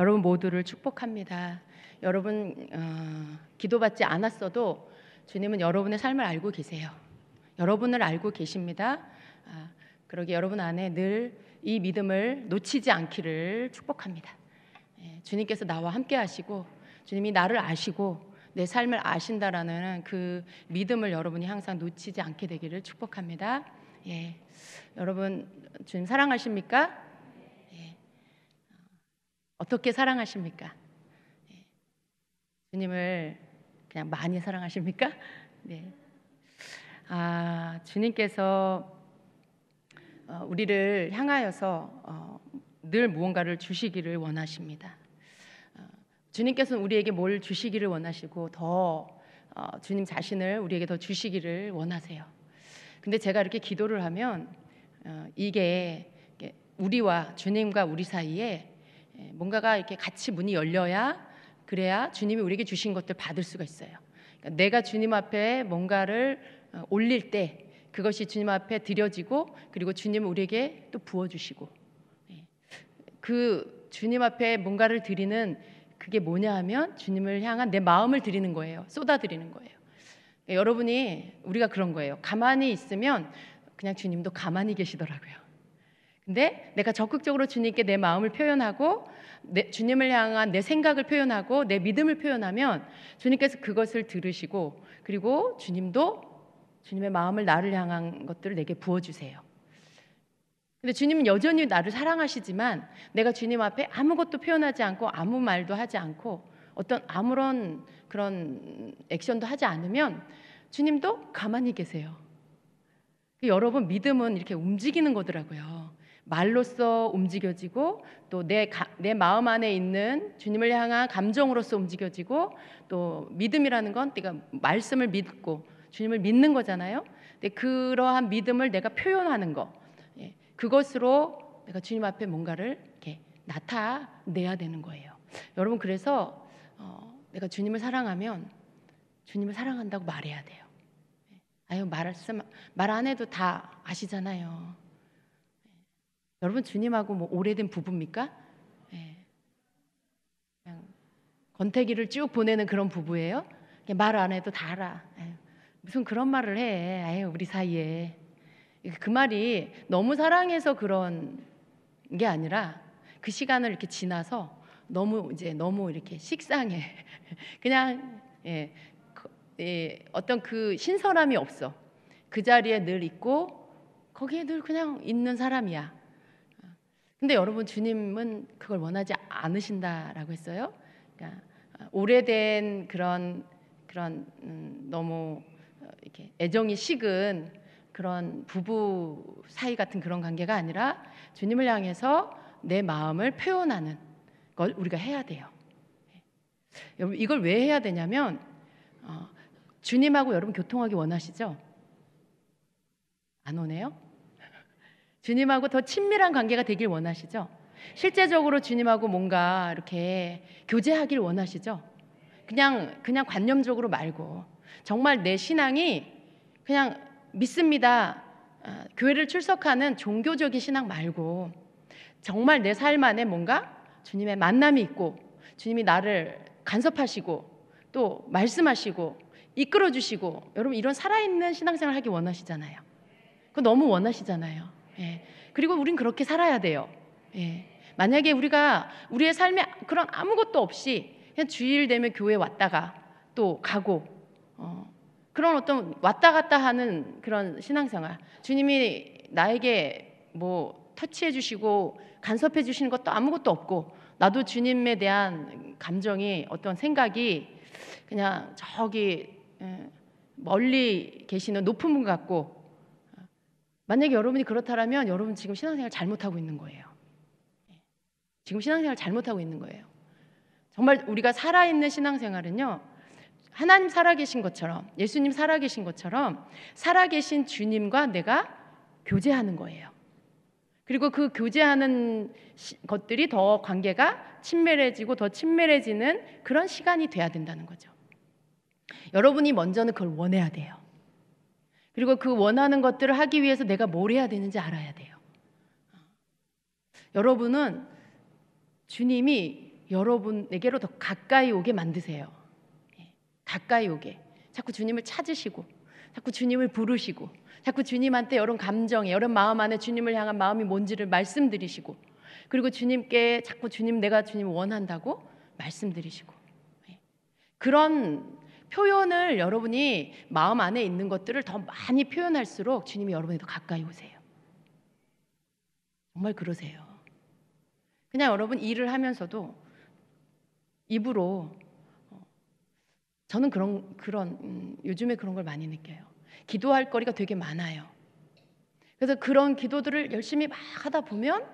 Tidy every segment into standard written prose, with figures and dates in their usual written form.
여러분 모두를 축복합니다. 여러분 기도받지 않았어도 주님은 여러분의 삶을 알고 계세요. 여러분을 알고 계십니다. 그러게 여러분 안에 늘 이 믿음을 놓치지 않기를 축복합니다. 주님께서 나와 함께 하시고 주님이 나를 아시고 내 삶을 아신다라는 그 믿음을 여러분이 항상 놓치지 않게 되기를 축복합니다. 여러분 주님 사랑하십니까? 어떻게 사랑하십니까? 주님을 그냥 많이 사랑하십니까? 네. 주님께서 우리를 향하여서 늘 무언가를 주시기를 원하십니다. 주님께서는 우리에게 뭘 주시기를 원하시고 더 주님 자신을 우리에게 더 주시기를 원하세요. 근데 제가 이렇게 기도를 하면 이게 우리와 주님과 우리 사이에 뭔가가 이렇게 같이 문이 열려야 그래야 주님이 우리에게 주신 것들 받을 수가 있어요. 그러니까 내가 주님 앞에 뭔가를 올릴 때 그것이 주님 앞에 드려지고 그리고 주님은 우리에게 또 부어주시고 그 주님 앞에 뭔가를 드리는 그게 뭐냐 하면 주님을 향한 내 마음을 드리는 거예요. 쏟아드리는 거예요. 그러니까 여러분이 우리가 그런 거예요. 가만히 있으면 그냥 주님도 가만히 계시더라고요. 근데 내가 적극적으로 주님께 내 마음을 표현하고 주님을 향한 내 생각을 표현하고 내 믿음을 표현하면 주님께서 그것을 들으시고 그리고 주님도 주님의 마음을 나를 향한 것들을 내게 부어주세요. 근데 주님은 여전히 나를 사랑하시지만 내가 주님 앞에 아무것도 표현하지 않고 아무 말도 하지 않고 어떤 아무런 그런 액션도 하지 않으면 주님도 가만히 계세요. 여러분 믿음은 이렇게 움직이는 거더라고요. 말로써 움직여지고 또 내 마음 안에 있는 주님을 향한 감정으로서 움직여지고 또 믿음이라는 건 내가 말씀을 믿고 주님을 믿는 거잖아요. 근데 그러한 믿음을 내가 표현하는 거, 그것으로 내가 주님 앞에 뭔가를 이렇게 나타내야 되는 거예요. 여러분 그래서 내가 주님을 사랑하면 주님을 사랑한다고 말해야 돼요. 말 안 해도 다 아시잖아요. 여러분 주님하고 뭐 오래된 부부입니까? 그냥 권태기를 쭉 보내는 그런 부부예요? 말 안 해도 다 알아. 무슨 그런 말을 해? 우리 사이에 그 말이 너무 사랑해서 그런 게 아니라 그 시간을 이렇게 지나서 너무 이렇게 식상해. 그냥 어떤 그 신선함이 없어. 그 자리에 늘 있고 거기에 늘 그냥 있는 사람이야. 근데 여러분 주님은 그걸 원하지 않으신다라고 했어요. 그러니까 오래된 그런 너무 이렇게 애정이 식은 그런 부부 사이 같은 그런 관계가 아니라 주님을 향해서 내 마음을 표현하는 걸 우리가 해야 돼요. 여러분 이걸 왜 해야 되냐면 주님하고 여러분 교통하기 원하시죠? 안 오네요? 주님하고 더 친밀한 관계가 되길 원하시죠? 실제적으로 주님하고 뭔가 이렇게 교제하길 원하시죠? 그냥 관념적으로 말고 정말 내 신앙이 그냥 믿습니다. 교회를 출석하는 종교적인 신앙 말고 정말 내 삶 안에 뭔가 주님의 만남이 있고 주님이 나를 간섭하시고 또 말씀하시고 이끌어 주시고 여러분 이런 살아있는 신앙생활 하기 원하시잖아요. 그거 너무 원하시잖아요. 그리고 우린 그렇게 살아야 돼요. 만약에 우리가 우리의 삶에 그런 아무것도 없이 그냥 주일 되면 교회 왔다가 또 가고 그런 어떤 왔다 갔다 하는 그런 신앙생활 주님이 나에게 뭐 터치해 주시고 간섭해 주시는 것도 아무것도 없고 나도 주님에 대한 감정이 어떤 생각이 그냥 저기 멀리 계시는 높은 분 같고 만약에 여러분이 그렇다면 여러분 지금 신앙생활 잘못하고 있는 거예요. 지금 신앙생활 잘못하고 있는 거예요. 정말 우리가 살아있는 신앙생활은요 하나님 살아계신 것처럼 예수님 살아계신 것처럼 살아계신 주님과 내가 교제하는 거예요. 그리고 그 교제하는 것들이 더 관계가 친밀해지고 더 친밀해지는 그런 시간이 돼야 된다는 거죠. 여러분이 먼저는 그걸 원해야 돼요. 그리고 그 원하는 것들을 하기 위해서 내가 뭘 해야 되는지 알아야 돼요. 여러분은 주님이 여러분에게로 더 가까이 오게 만드세요. 가까이 오게. 자꾸 주님을 찾으시고, 자꾸 주님을 부르시고, 자꾸 주님한테 여러분 감정에, 여러분 마음 안에 주님을 향한 마음이 뭔지를 말씀드리시고, 그리고 주님께 자꾸 내가 주님을 원한다고 말씀드리시고, 그런 표현을 여러분이 마음 안에 있는 것들을 더 많이 표현할수록 주님이 여러분이 더 가까이 오세요. 정말 그러세요. 그냥 여러분 일을 하면서도 입으로 저는 요즘에 그런 걸 많이 느껴요. 기도할 거리가 되게 많아요. 그래서 그런 기도들을 열심히 막 하다 보면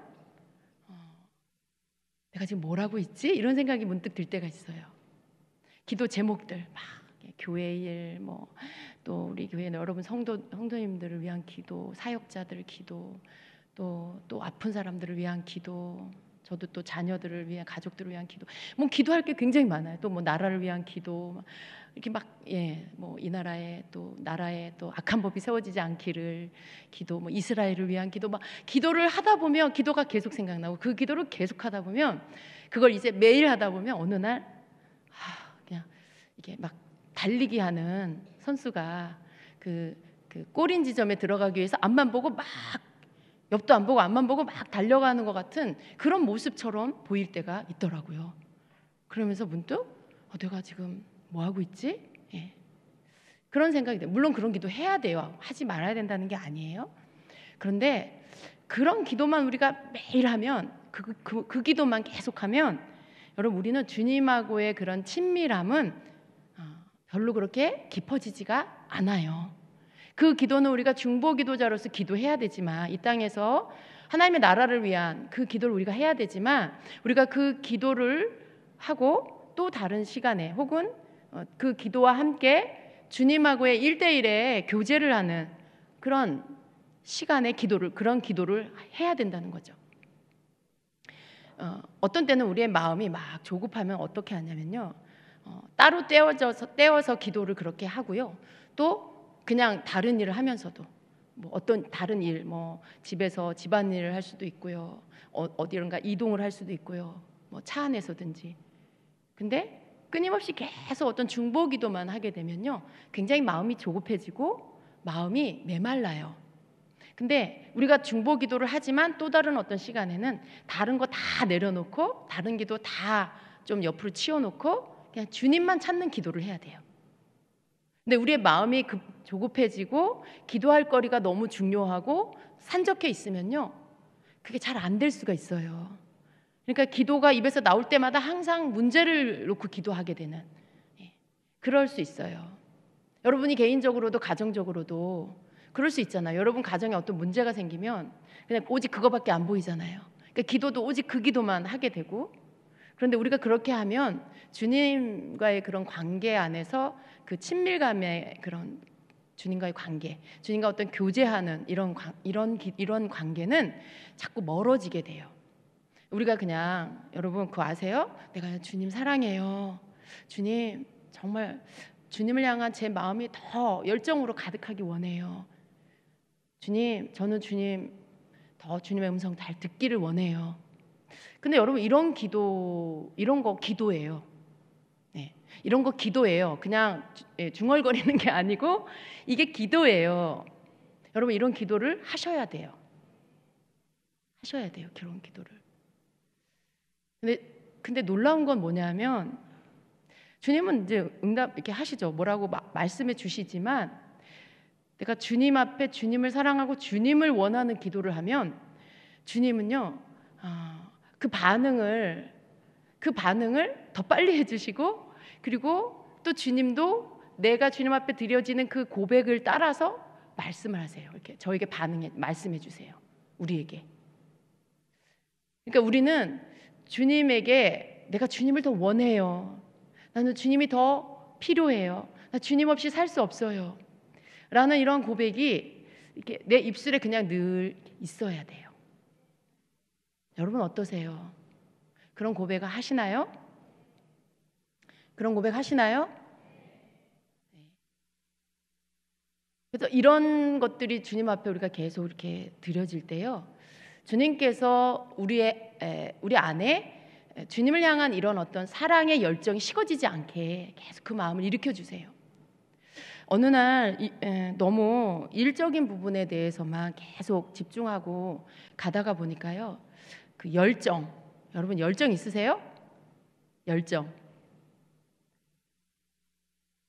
내가 지금 뭘 하고 있지? 이런 생각이 문득 들 때가 있어요. 기도 제목들 막 교회 일, 또 우리 교회 여러분 성도님들을 위한 기도, 사역자들 기도, 또 아픈 사람들을 위한 기도, 저도 또 자녀들을 위한, 가족들을 위한 기도, 기도할 게 굉장히 많아요. 또 나라를 위한 기도, 이렇게 이 나라에 또 악한 법이 세워지지 않기를 기도, 이스라엘을 위한 기도, 기도를 하다 보면 기도가 계속 생각나고, 그 기도를 계속 하다 보면, 그걸 이제 매일 하다 보면 어느 날 그냥 이게 막 달리기 하는 선수가 그 골인 지점에 들어가기 위해서 앞만 보고 막, 옆도 안 보고 앞만 보고 막 달려가는 것 같은 그런 모습처럼 보일 때가 있더라고요. 그러면서 문득 내가 지금 뭐 하고 있지? 그런 생각이 돼요. 물론 그런 기도 해야 돼요. 하지 말아야 된다는 게 아니에요. 그런데 그런 기도만 우리가 매일 하면, 그 기도만 계속하면, 여러분 우리는 주님하고의 그런 친밀함은 별로 그렇게 깊어지지가 않아요. 그 기도는 우리가 중보 기도자로서 기도해야 되지만, 이 땅에서 하나님의 나라를 위한 그 기도를 우리가 해야 되지만, 우리가 그 기도를 하고 또 다른 시간에, 혹은 그 기도와 함께 주님하고의 1대1의 교제를 하는 그런 시간에 그런 기도를 해야 된다는 거죠. 어떤 때는 우리의 마음이 막 조급하면 어떻게 하냐면요, 따로 떼어서 기도를 그렇게 하고요, 또 그냥 다른 일을 하면서도, 어떤 다른 일, 집에서 집안일을 할 수도 있고요, 어디론가 이동을 할 수도 있고요, 차 안에서든지. 근데 끊임없이 계속 어떤 중보 기도만 하게 되면요, 굉장히 마음이 조급해지고 마음이 메말라요. 근데 우리가 중보 기도를 하지만 또 다른 어떤 시간에는 다른 거 다 내려놓고, 다른 기도 다 좀 옆으로 치워놓고 그냥 주님만 찾는 기도를 해야 돼요. 근데 우리의 마음이 조급해지고 기도할 거리가 너무 중요하고 산적해 있으면요, 그게 잘 안 될 수가 있어요. 그러니까 기도가 입에서 나올 때마다 항상 문제를 놓고 기도하게 되는, 그럴 수 있어요. 여러분이 개인적으로도 가정적으로도 그럴 수 있잖아요. 여러분 가정에 어떤 문제가 생기면 그냥 오직 그거밖에 안 보이잖아요. 그러니까 기도도 오직 그 기도만 하게 되고, 그런데 우리가 그렇게 하면 주님과의 그런 관계 안에서 그 친밀감의 그런 주님과의 관계, 주님과 어떤 교제하는 이런 관계는 자꾸 멀어지게 돼요. 우리가 그냥, 여러분 그거 아세요? 내가 주님 사랑해요, 주님 정말 주님을 향한 제 마음이 더 열정으로 가득하기 원해요, 주님 저는 더 주님의 음성 잘 듣기를 원해요. 근데 여러분 이런 거 기도예요. 이런 거 기도예요. 그냥 중얼거리는 게 아니고 이게 기도예요. 여러분 이런 기도를 하셔야 돼요. 그런 기도를. 근데 놀라운 건 뭐냐면, 주님은 이제 응답 이렇게 하시죠. 뭐라고 말씀해 주시지만, 내가 주님 앞에 주님을 사랑하고 주님을 원하는 기도를 하면 주님은요, 그 반응을 더 빨리 해주시고, 그리고 또 주님도 내가 주님 앞에 드려지는 그 고백을 따라서 말씀을 하세요. 이렇게 저에게 말씀해 주세요, 우리에게. 그러니까 우리는 주님에게 내가 주님을 더 원해요, 나는 주님이 더 필요해요, 나 주님 없이 살 수 없어요 라는 이런 고백이 이렇게 내 입술에 그냥 늘 있어야 돼요. 여러분 어떠세요? 그런 고백을 하시나요? 그런 고백 하시나요? 그래서 이런 것들이 주님 앞에 우리가 계속 이렇게 드려질 때요, 주님께서 우리 안에 주님을 향한 이런 어떤 사랑의 열정이 식어지지 않게 계속 그 마음을 일으켜 주세요. 어느 날 너무 일적인 부분에 대해서만 계속 집중하고 가다가 보니까요, 그 열정, 여러분 열정 있으세요?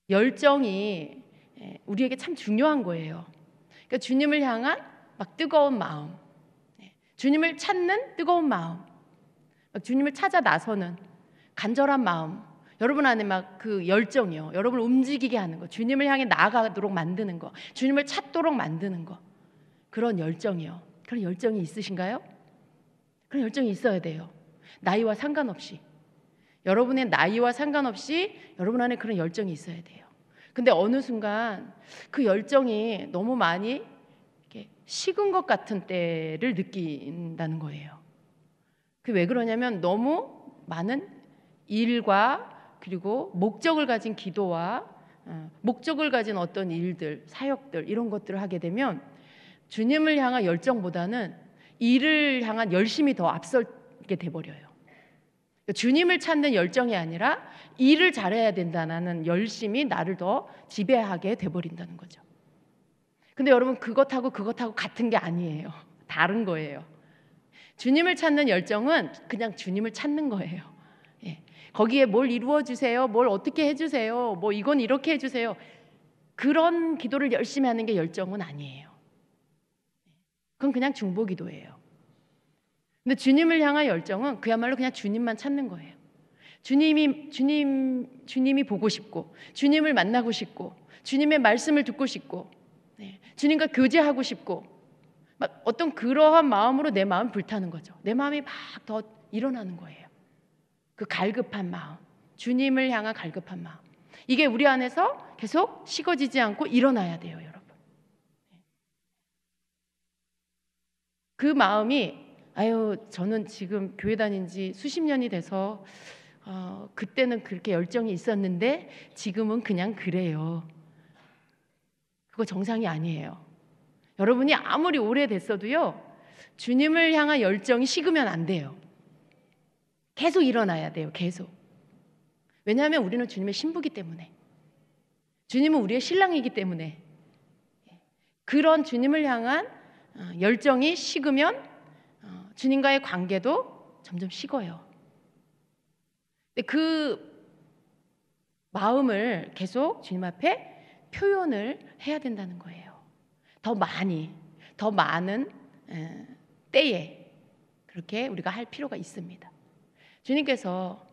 열정이 우리에게 참 중요한 거예요. 그러니까 주님을 향한 막 뜨거운 마음, 주님을 찾는 뜨거운 마음, 막 주님을 찾아 나서는 간절한 마음, 여러분 안에 막 그 열정이요, 여러분을 움직이게 하는 거, 주님을 향해 나아가도록 만드는 거, 주님을 찾도록 만드는 거, 그런 열정이요. 그런 열정이 있으신가요? 그런 열정이 있어야 돼요. 나이와 상관없이, 여러분의 나이와 상관없이 여러분 안에 그런 열정이 있어야 돼요. 근데 어느 순간 그 열정이 너무 많이 이렇게 식은 것 같은 때를 느낀다는 거예요. 그 왜 그러냐면 너무 많은 일과 그리고 목적을 가진 기도와 목적을 가진 어떤 일들, 사역들, 이런 것들을 하게 되면 주님을 향한 열정보다는 일을 향한 열심이 더 앞서게 돼버려요. 주님을 찾는 열정이 아니라 일을 잘해야 된다는 열심이 나를 더 지배하게 돼버린다는 거죠. 근데 여러분, 그것하고 같은 게 아니에요. 다른 거예요. 주님을 찾는 열정은 그냥 주님을 찾는 거예요. 거기에 뭘 이루어 주세요, 뭘 어떻게 해주세요, 뭐 이건 이렇게 해주세요, 그런 기도를 열심히 하는 게 열정은 아니에요. 그건 그냥 중보기도예요. 근데 주님을 향한 열정은 그야말로 그냥 주님만 찾는 거예요. 주님이 보고 싶고, 주님을 만나고 싶고, 주님의 말씀을 듣고 싶고, 주님과 교제하고 싶고, 막 어떤 그러한 마음으로 내 마음이 불타는 거죠. 내 마음이 막 더 일어나는 거예요. 그 갈급한 마음, 주님을 향한 갈급한 마음, 이게 우리 안에서 계속 식어지지 않고 일어나야 돼요, 여러분. 그 마음이 저는 지금 교회 다닌 지 수십 년이 돼서 그때는 그렇게 열정이 있었는데 지금은 그냥 그래요. 그거 정상이 아니에요. 여러분이 아무리 오래됐어도요, 주님을 향한 열정이 식으면 안 돼요. 계속 일어나야 돼요. 계속. 왜냐하면 우리는 주님의 신부이기 때문에, 주님은 우리의 신랑이기 때문에, 그런 주님을 향한 열정이 식으면 주님과의 관계도 점점 식어요. 근데 그 마음을 계속 주님 앞에 표현을 해야 된다는 거예요. 더 많은 때에 그렇게 우리가 할 필요가 있습니다. 주님께서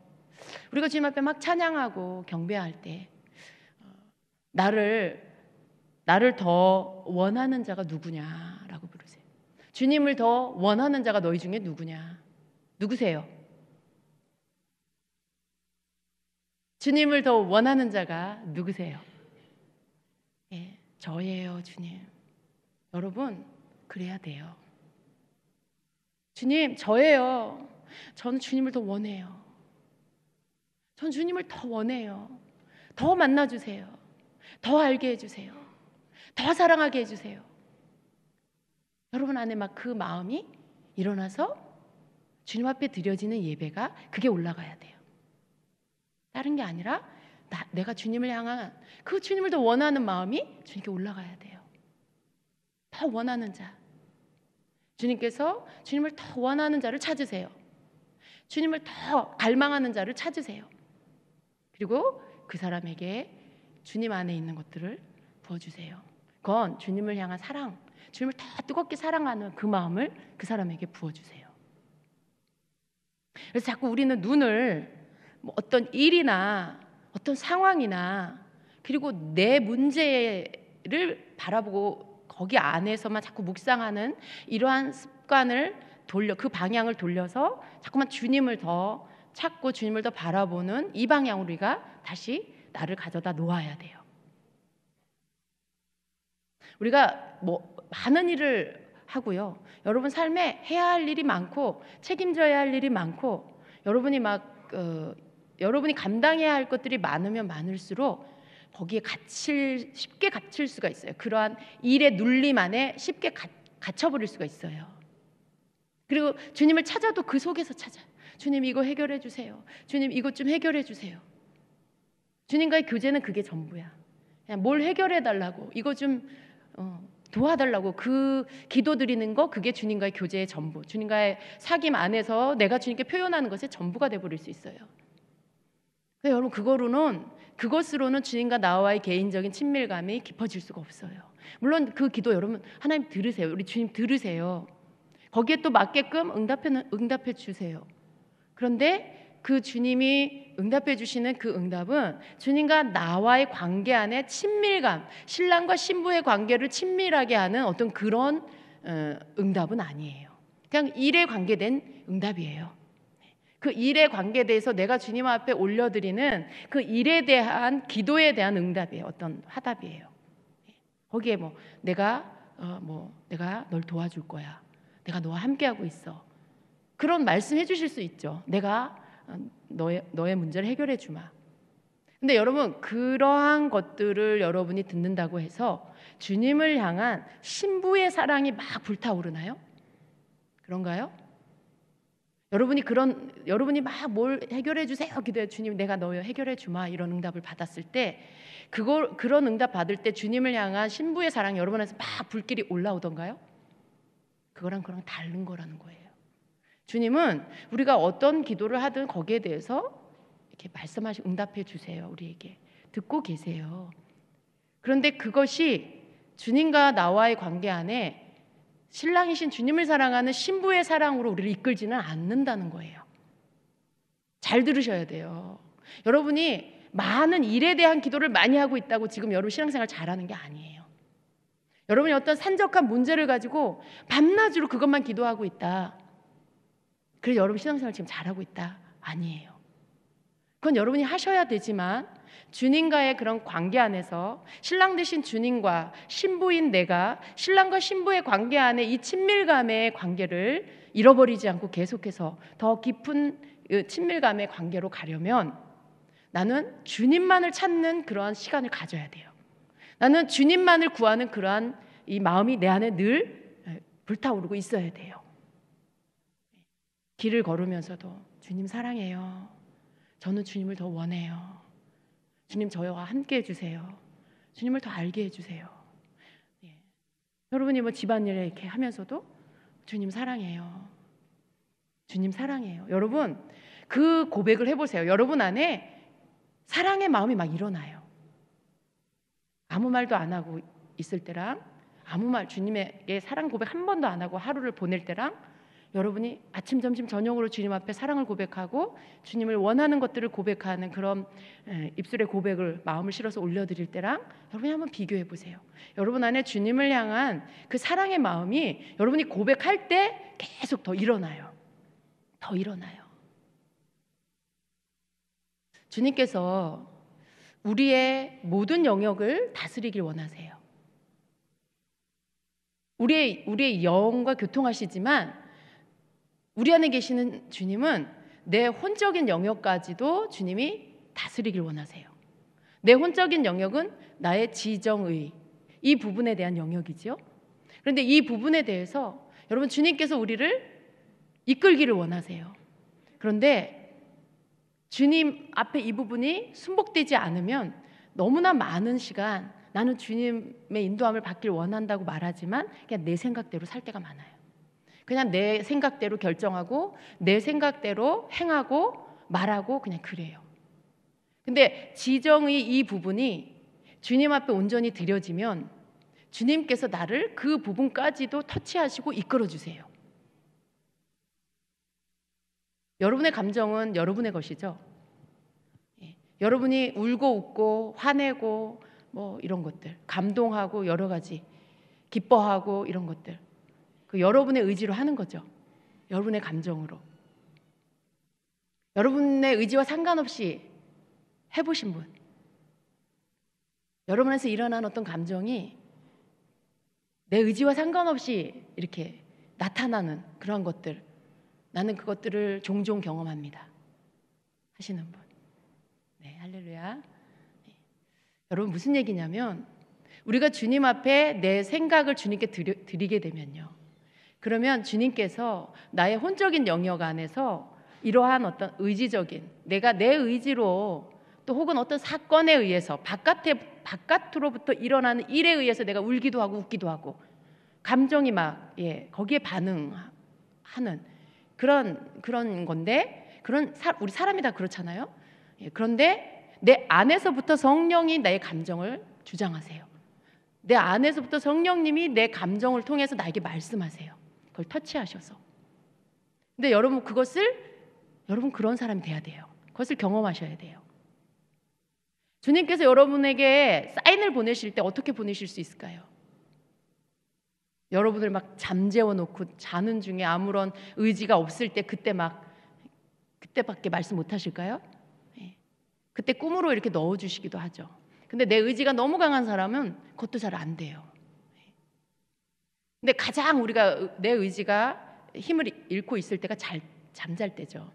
우리가 주님 앞에 막 찬양하고 경배할 때 나를 더 원하는 자가 누구냐라고 부르세요. 주님을 더 원하는 자가 너희 중에 누구냐? 누구세요? 주님을 더 원하는 자가 누구세요? 저예요, 주님. 여러분, 그래야 돼요. 주님, 저예요. 저는 주님을 더 원해요. 전 주님을 더 원해요. 더 만나주세요. 더 알게 해주세요. 더 사랑하게 해주세요. 여러분 안에 막 그 마음이 일어나서 주님 앞에 드려지는 예배가 그게 올라가야 돼요. 다른 게 아니라 내가 주님을 향한 그 주님을 더 원하는 마음이 주님께 올라가야 돼요. 더 원하는 자. 주님께서 주님을 더 원하는 자를 찾으세요. 주님을 더 갈망하는 자를 찾으세요. 그리고 그 사람에게 주님 안에 있는 것들을 부어주세요. 그건 주님을 향한 사랑, 주님을 더 뜨겁게 사랑하는 그 마음을 그 사람에게 부어주세요. 그래서 자꾸 우리는 눈을 어떤 일이나 어떤 상황이나 그리고 내 문제를 바라보고 거기 안에서만 자꾸 묵상하는 이러한 습관을 그 방향을 돌려서 자꾸만 주님을 더 찾고 주님을 더 바라보는 이 방향으로 우리가 다시 나를 가져다 놓아야 돼요. 우리가 많은 일을 하고요, 여러분 삶에 해야 할 일이 많고 책임져야 할 일이 많고 여러분이 감당해야 할 것들이 많으면 많을수록 거기에 쉽게 갇힐 수가 있어요. 그러한 일의 눌림 안에 쉽게 갇혀버릴 수가 있어요. 그리고 주님을 찾아도 그 속에서 찾아요. 주님 이거 해결해 주세요. 주님 이것 좀 해결해 주세요. 주님과의 교제는 그게 전부야. 그냥 뭘 해결해 달라고, 이거 좀 도와달라고 그 기도 드리는 거, 그게 주님과의 교제의 전부, 주님과의 사귐 안에서 내가 주님께 표현하는 것의 전부가 돼버릴 수 있어요. 여러분 그것으로는 주님과 나와의 개인적인 친밀감이 깊어질 수가 없어요. 물론 그 기도 여러분 하나님 들으세요. 우리 주님 들으세요. 거기에 또 맞게끔 응답해 주세요. 그런데 그 주님이 응답해 주시는 그 응답은 주님과 나와의 관계 안에 친밀감, 신랑과 신부의 관계를 친밀하게 하는 어떤 그런 응답은 아니에요. 그냥 일에 관계된 응답이에요. 그 일에 관계돼서 내가 주님 앞에 올려드리는 그 일에 대한 기도에 대한 응답이에요. 어떤 화답이에요. 거기에 내가 널 도와줄 거야. 내가 너와 함께하고 있어. 그런 말씀해 주실 수 있죠. 내가 너의 문제를 해결해 주마. 근데 여러분 그러한 것들을 여러분이 듣는다고 해서 주님을 향한 신부의 사랑이 막 불타오르나요? 그런가요? 여러분이 막 뭘 해결해 주세요 기도해, 주님 내가 너 해결해 주마, 이런 응답을 받았을 때 그런 응답 받을 때 주님을 향한 신부의 사랑이 여러분 안에서 막 불길이 올라오던가요? 그거랑 다른 거라는 거예요. 주님은 우리가 어떤 기도를 하든 거기에 대해서 이렇게 말씀하시고 응답해 주세요. 우리에게 듣고 계세요. 그런데 그것이 주님과 나와의 관계 안에 신랑이신 주님을 사랑하는 신부의 사랑으로 우리를 이끌지는 않는다는 거예요. 잘 들으셔야 돼요. 여러분이 많은 일에 대한 기도를 많이 하고 있다고 지금 여러분 신앙생활 잘하는 게 아니에요. 여러분이 어떤 산적한 문제를 가지고 밤낮으로 그것만 기도하고 있다, 그래서 여러분 신앙생활 지금 잘하고 있다? 아니에요. 그건 여러분이 하셔야 되지만 주님과의 그런 관계 안에서 신랑 되신 주님과 신부인 내가 신랑과 신부의 관계 안에 이 친밀감의 관계를 잃어버리지 않고 계속해서 더 깊은 친밀감의 관계로 가려면 나는 주님만을 찾는 그러한 시간을 가져야 돼요. 나는 주님만을 구하는 그러한 이 마음이 내 안에 늘 불타오르고 있어야 돼요. 길을 걸으면서도 주님 사랑해요. 저는 주님을 더 원해요. 주님 저와 함께 해주세요. 주님을 더 알게 해주세요. 예. 여러분이 집안일에 이렇게 하면서도 주님 사랑해요. 주님 사랑해요. 여러분 그 고백을 해보세요. 여러분 안에 사랑의 마음이 막 일어나요. 아무 말도 안 하고 있을 때랑 주님에게 사랑 고백 한 번도 안 하고 하루를 보낼 때랑 여러분이 아침, 점심, 저녁으로 주님 앞에 사랑을 고백하고 주님을 원하는 것들을 고백하는 그런 입술의 고백을 마음을 실어서 올려드릴 때랑 여러분이 한번 비교해 보세요. 여러분 안에 주님을 향한 그 사랑의 마음이 여러분이 고백할 때 계속 더 일어나요. 더 일어나요. 주님께서 우리의 모든 영역을 다스리길 원하세요. 우리의 영과 교통하시지만 우리 안에 계시는 주님은 내 혼적인 영역까지도 주님이 다스리길 원하세요. 내 혼적인 영역은 나의 지정의, 이 부분에 대한 영역이죠. 그런데 이 부분에 대해서 여러분 주님께서 우리를 이끌기를 원하세요. 그런데 주님 앞에 이 부분이 순복되지 않으면 너무나 많은 시간 나는 주님의 인도함을 받길 원한다고 말하지만 그냥 내 생각대로 살 때가 많아요. 그냥 내 생각대로 결정하고 내 생각대로 행하고 말하고 그냥 그래요. 근데 지정의 이 부분이 주님 앞에 온전히 드려지면 주님께서 나를 그 부분까지도 터치하시고 이끌어 주세요. 여러분의 감정은 여러분의 것이죠. 여러분이 울고 웃고 화내고 이런 것들, 감동하고 여러 가지 기뻐하고 이런 것들, 그 여러분의 의지로 하는 거죠. 여러분의 감정으로. 여러분의 의지와 상관없이 해보신 분, 여러분에서 일어난 어떤 감정이 내 의지와 상관없이 이렇게 나타나는 그런 것들, 나는 그것들을 종종 경험합니다 하시는 분. 네, 할렐루야. 네. 여러분 무슨 얘기냐면 우리가 주님 앞에 내 생각을 주님께 드리게 되면요, 그러면 주님께서 나의 혼적인 영역 안에서 이러한 어떤 의지적인, 내가 내 의지로 또 혹은 어떤 사건에 의해서 바깥으로부터 일어나는 일에 의해서 내가 울기도 하고 웃기도 하고 감정이 막 거기에 반응하는 그런 건데, 우리 사람이 다 그렇잖아요. 그런데 내 안에서부터 성령이 내 감정을 주장하세요. 내 안에서부터 성령님이 내 감정을 통해서 나에게 말씀하세요. 그걸 터치하셔서. 근데 여러분 그런 사람이 돼야 돼요. 그것을 경험하셔야 돼요. 주님께서 여러분에게 사인을 보내실 때 어떻게 보내실 수 있을까요? 여러분을 막 잠재워 놓고 자는 중에 아무런 의지가 없을 때 그때밖에 말씀 못 하실까요? 그때 꿈으로 이렇게 넣어 주시기도 하죠. 근데 내 의지가 너무 강한 사람은 그것도 잘 안 돼요. 근데 가장 내 의지가 힘을 잃고 있을 때가 잠잘 때죠.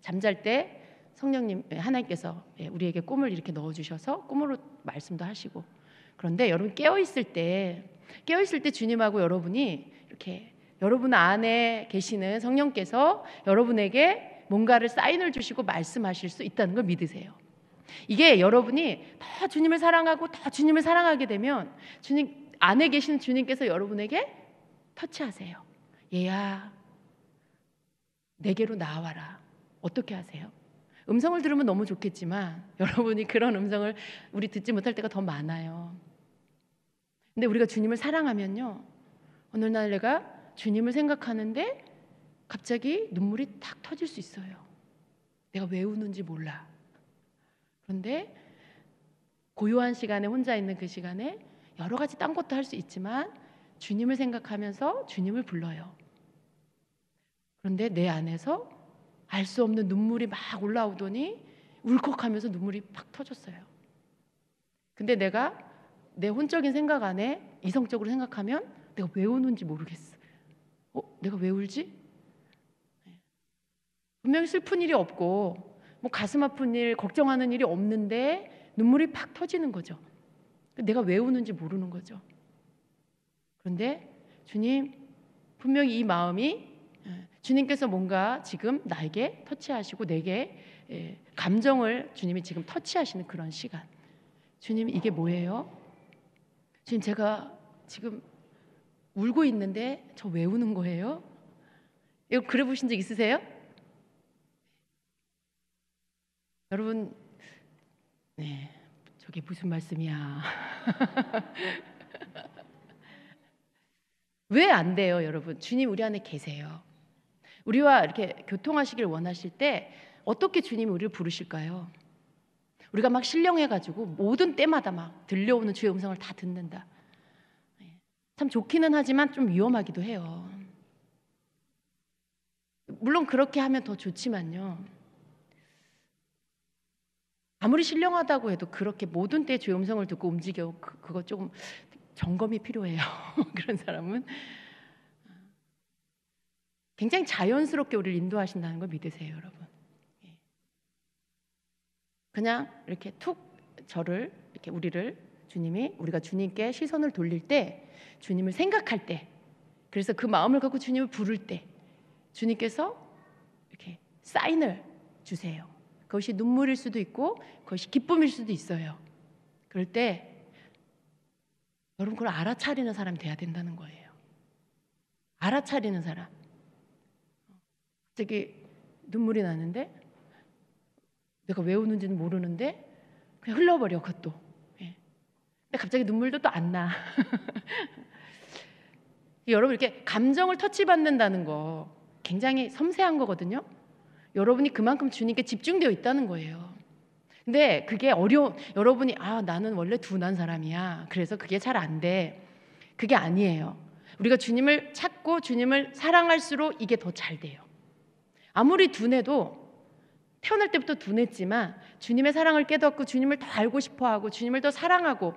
잠잘 때 성령님 하나님께서 우리에게 꿈을 이렇게 넣어 주셔서 꿈으로 말씀도 하시고. 그런데 여러분 깨어 있을 때 주님하고 여러분이 이렇게 여러분 안에 계시는 성령께서 여러분에게 뭔가를 사인을 주시고 말씀하실 수 있다는 걸 믿으세요. 이게 여러분이 더 주님을 사랑하고 더 주님을 사랑하게 되면 주님 안에 계시는 주님께서 여러분에게 터치하세요. 얘야, 내게로 나와라. 어떻게 하세요? 음성을 들으면 너무 좋겠지만 여러분이 그런 음성을 우리 듣지 못할 때가 더 많아요. 근데 우리가 주님을 사랑하면요, 어느 날 내가 주님을 생각하는데 갑자기 눈물이 탁 터질 수 있어요. 내가 왜 우는지 몰라. 그런데 고요한 시간에 혼자 있는 그 시간에 여러 가지 딴 것도 할 수 있지만 주님을 생각하면서 주님을 불러요. 그런데 내 안에서 알 수 없는 눈물이 막 올라오더니 울컥하면서 눈물이 팍 터졌어요. 근데 내가 내 혼적인 생각 안에 이성적으로 생각하면 내가 왜 우는지 모르겠어. 내가 왜 울지? 분명히 슬픈 일이 없고 뭐 가슴 아픈 일, 걱정하는 일이 없는데 눈물이 팍 터지는 거죠. 내가 왜 우는지 모르는 거죠. 그런데 주님, 분명히 이 마음이 주님께서 뭔가 지금 나에게 터치하시고 내게 감정을 주님이 지금 터치하시는 그런 시간. 주님, 이게 뭐예요? 주님, 제가 지금 울고 있는데 저 왜 우는 거예요? 이거 그래 보신 적 있으세요? 여러분, 저게 무슨 말씀이야? 왜 안 돼요, 여러분? 주님 우리 안에 계세요. 우리와 이렇게 교통하시길 원하실 때 어떻게 주님이 우리를 부르실까요? 우리가 막 신령해가지고 모든 때마다 막 들려오는 주의 음성을 다 듣는다. 참 좋기는 하지만 좀 위험하기도 해요. 물론 그렇게 하면 더 좋지만요. 아무리 신령하다고 해도 그렇게 모든 때 주의 음성을 듣고 움직여 그거 조금 점검이 필요해요. 그런 사람은 굉장히 자연스럽게 우리를 인도하신다는 걸 믿으세요, 여러분. 그냥 이렇게 툭 저를 이렇게 우리가 주님께 시선을 돌릴 때, 주님을 생각할 때, 그래서 그 마음을 갖고 주님을 부를 때 주님께서 이렇게 사인을 주세요. 그것이 눈물일 수도 있고 그것이 기쁨일 수도 있어요. 그럴 때 여러분 그걸 알아차리는 사람이 돼야 된다는 거예요. 알아차리는 사람. 갑자기 눈물이 나는데 내가 왜 우는지는 모르는데 그냥 흘러버려, 그것도. 근데 갑자기 눈물도 또 안 나. 여러분 이렇게 감정을 터치받는다는 거 굉장히 섬세한 거거든요. 여러분이 그만큼 주님께 집중되어 있다는 거예요. 근데 그게 여러분이 나는 원래 둔한 사람이야, 그래서 그게 잘 안 돼. 그게 아니에요. 우리가 주님을 찾고 주님을 사랑할수록 이게 더 잘 돼요. 아무리 둔해도 태어날 때부터 둔했지만 주님의 사랑을 깨닫고 주님을 더 알고 싶어하고 주님을 더 사랑하고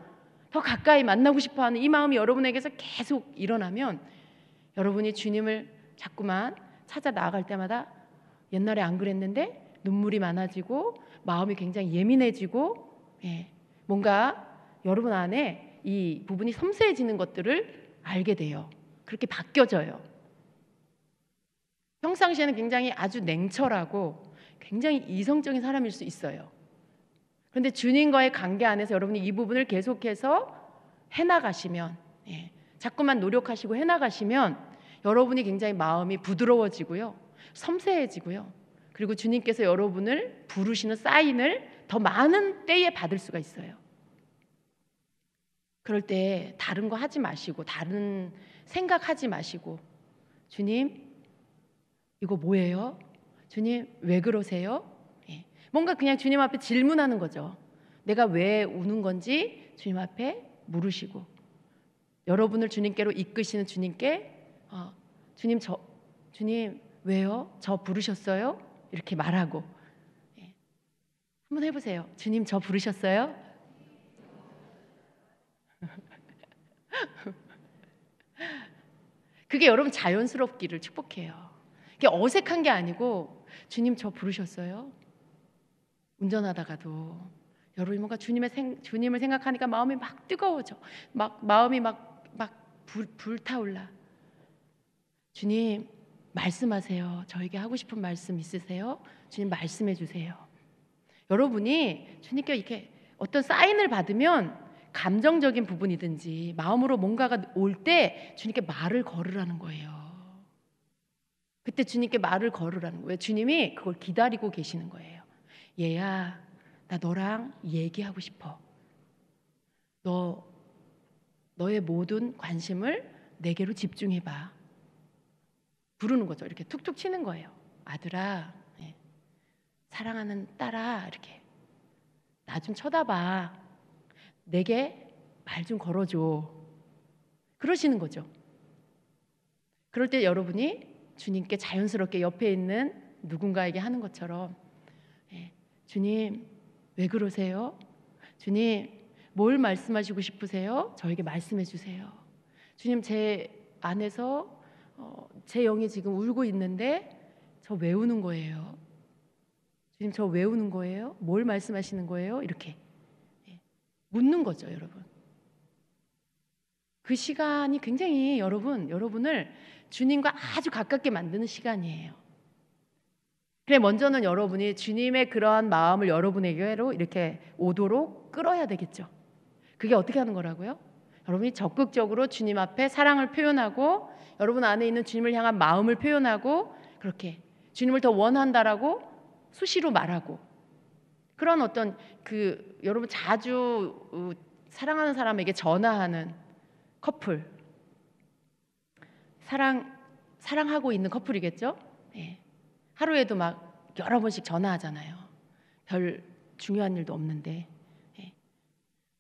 더 가까이 만나고 싶어하는 이 마음이 여러분에게서 계속 일어나면 여러분이 주님을 자꾸만 찾아 나아갈 때마다 옛날에 안 그랬는데 눈물이 많아지고 마음이 굉장히 예민해지고 뭔가 여러분 안에 이 부분이 섬세해지는 것들을 알게 돼요. 그렇게 바뀌어져요. 평상시에는 굉장히 아주 냉철하고 굉장히 이성적인 사람일 수 있어요. 그런데 주님과의 관계 안에서 여러분이 이 부분을 계속해서 해나가시면, 자꾸만 노력하시고 해나가시면 여러분이 굉장히 마음이 부드러워지고요, 섬세해지고요, 그리고 주님께서 여러분을 부르시는 사인을 더 많은 때에 받을 수가 있어요. 그럴 때 다른 거 하지 마시고, 다른 생각하지 마시고, 주님 이거 뭐예요? 주님 왜 그러세요? 뭔가 그냥 주님 앞에 질문하는 거죠. 내가 왜 우는 건지 주님 앞에 물으시고, 여러분을 주님께로 이끄시는 주님께 주님 왜요? 저 부르셨어요? 이렇게 말하고, 한번 해보세요. 주님 저 부르셨어요? 그게 여러분 자연스럽기를 축복해요. 그게 어색한 게 아니고, 주님 저 부르셨어요? 운전하다가도 여러분이 뭔가 주님을 생각하니까 마음이 막 뜨거워져, 마음이 막 불타올라. 주님 말씀하세요. 저에게 하고 싶은 말씀 있으세요? 주님 말씀해 주세요. 여러분이 주님께 이렇게 어떤 사인을 받으면 감정적인 부분이든지 마음으로 뭔가가 올 때 주님께 말을 걸으라는 거예요. 그때 주님께 말을 걸으라는 거예요. 주님이 그걸 기다리고 계시는 거예요. 얘야, 나 너랑 얘기하고 싶어. 너의 모든 관심을 내게로 집중해봐. 부르는 거죠. 이렇게 툭툭 치는 거예요. 아들아, 사랑하는 딸아, 이렇게 나 좀 쳐다봐. 내게 말 좀 걸어줘. 그러시는 거죠. 그럴 때 여러분이 주님께 자연스럽게 옆에 있는 누군가에게 하는 것처럼, 주님 왜 그러세요? 주님 뭘 말씀하시고 싶으세요? 저에게 말씀해 주세요. 주님 제 안에서 제 영이 지금 울고 있는데 저 왜 우는 거예요? 주님 저 왜 우는 거예요? 뭘 말씀하시는 거예요? 이렇게 묻는 거죠, 여러분. 그 시간이 굉장히 여러분을 주님과 아주 가깝게 만드는 시간이에요. 그래, 먼저는 여러분이 주님의 그러한 마음을 여러분에게로 이렇게 오도록 끌어야 되겠죠. 그게 어떻게 하는 거라고요? 여러분이 적극적으로 주님 앞에 사랑을 표현하고, 여러분 안에 있는 주님을 향한 마음을 표현하고, 그렇게 주님을 더 원한다라고 수시로 말하고, 그런 어떤 여러분 자주 사랑하는 사람에게 전화하는 커플, 사랑하고 있는 커플이겠죠? 하루에도 막 여러 번씩 전화하잖아요. 별 중요한 일도 없는데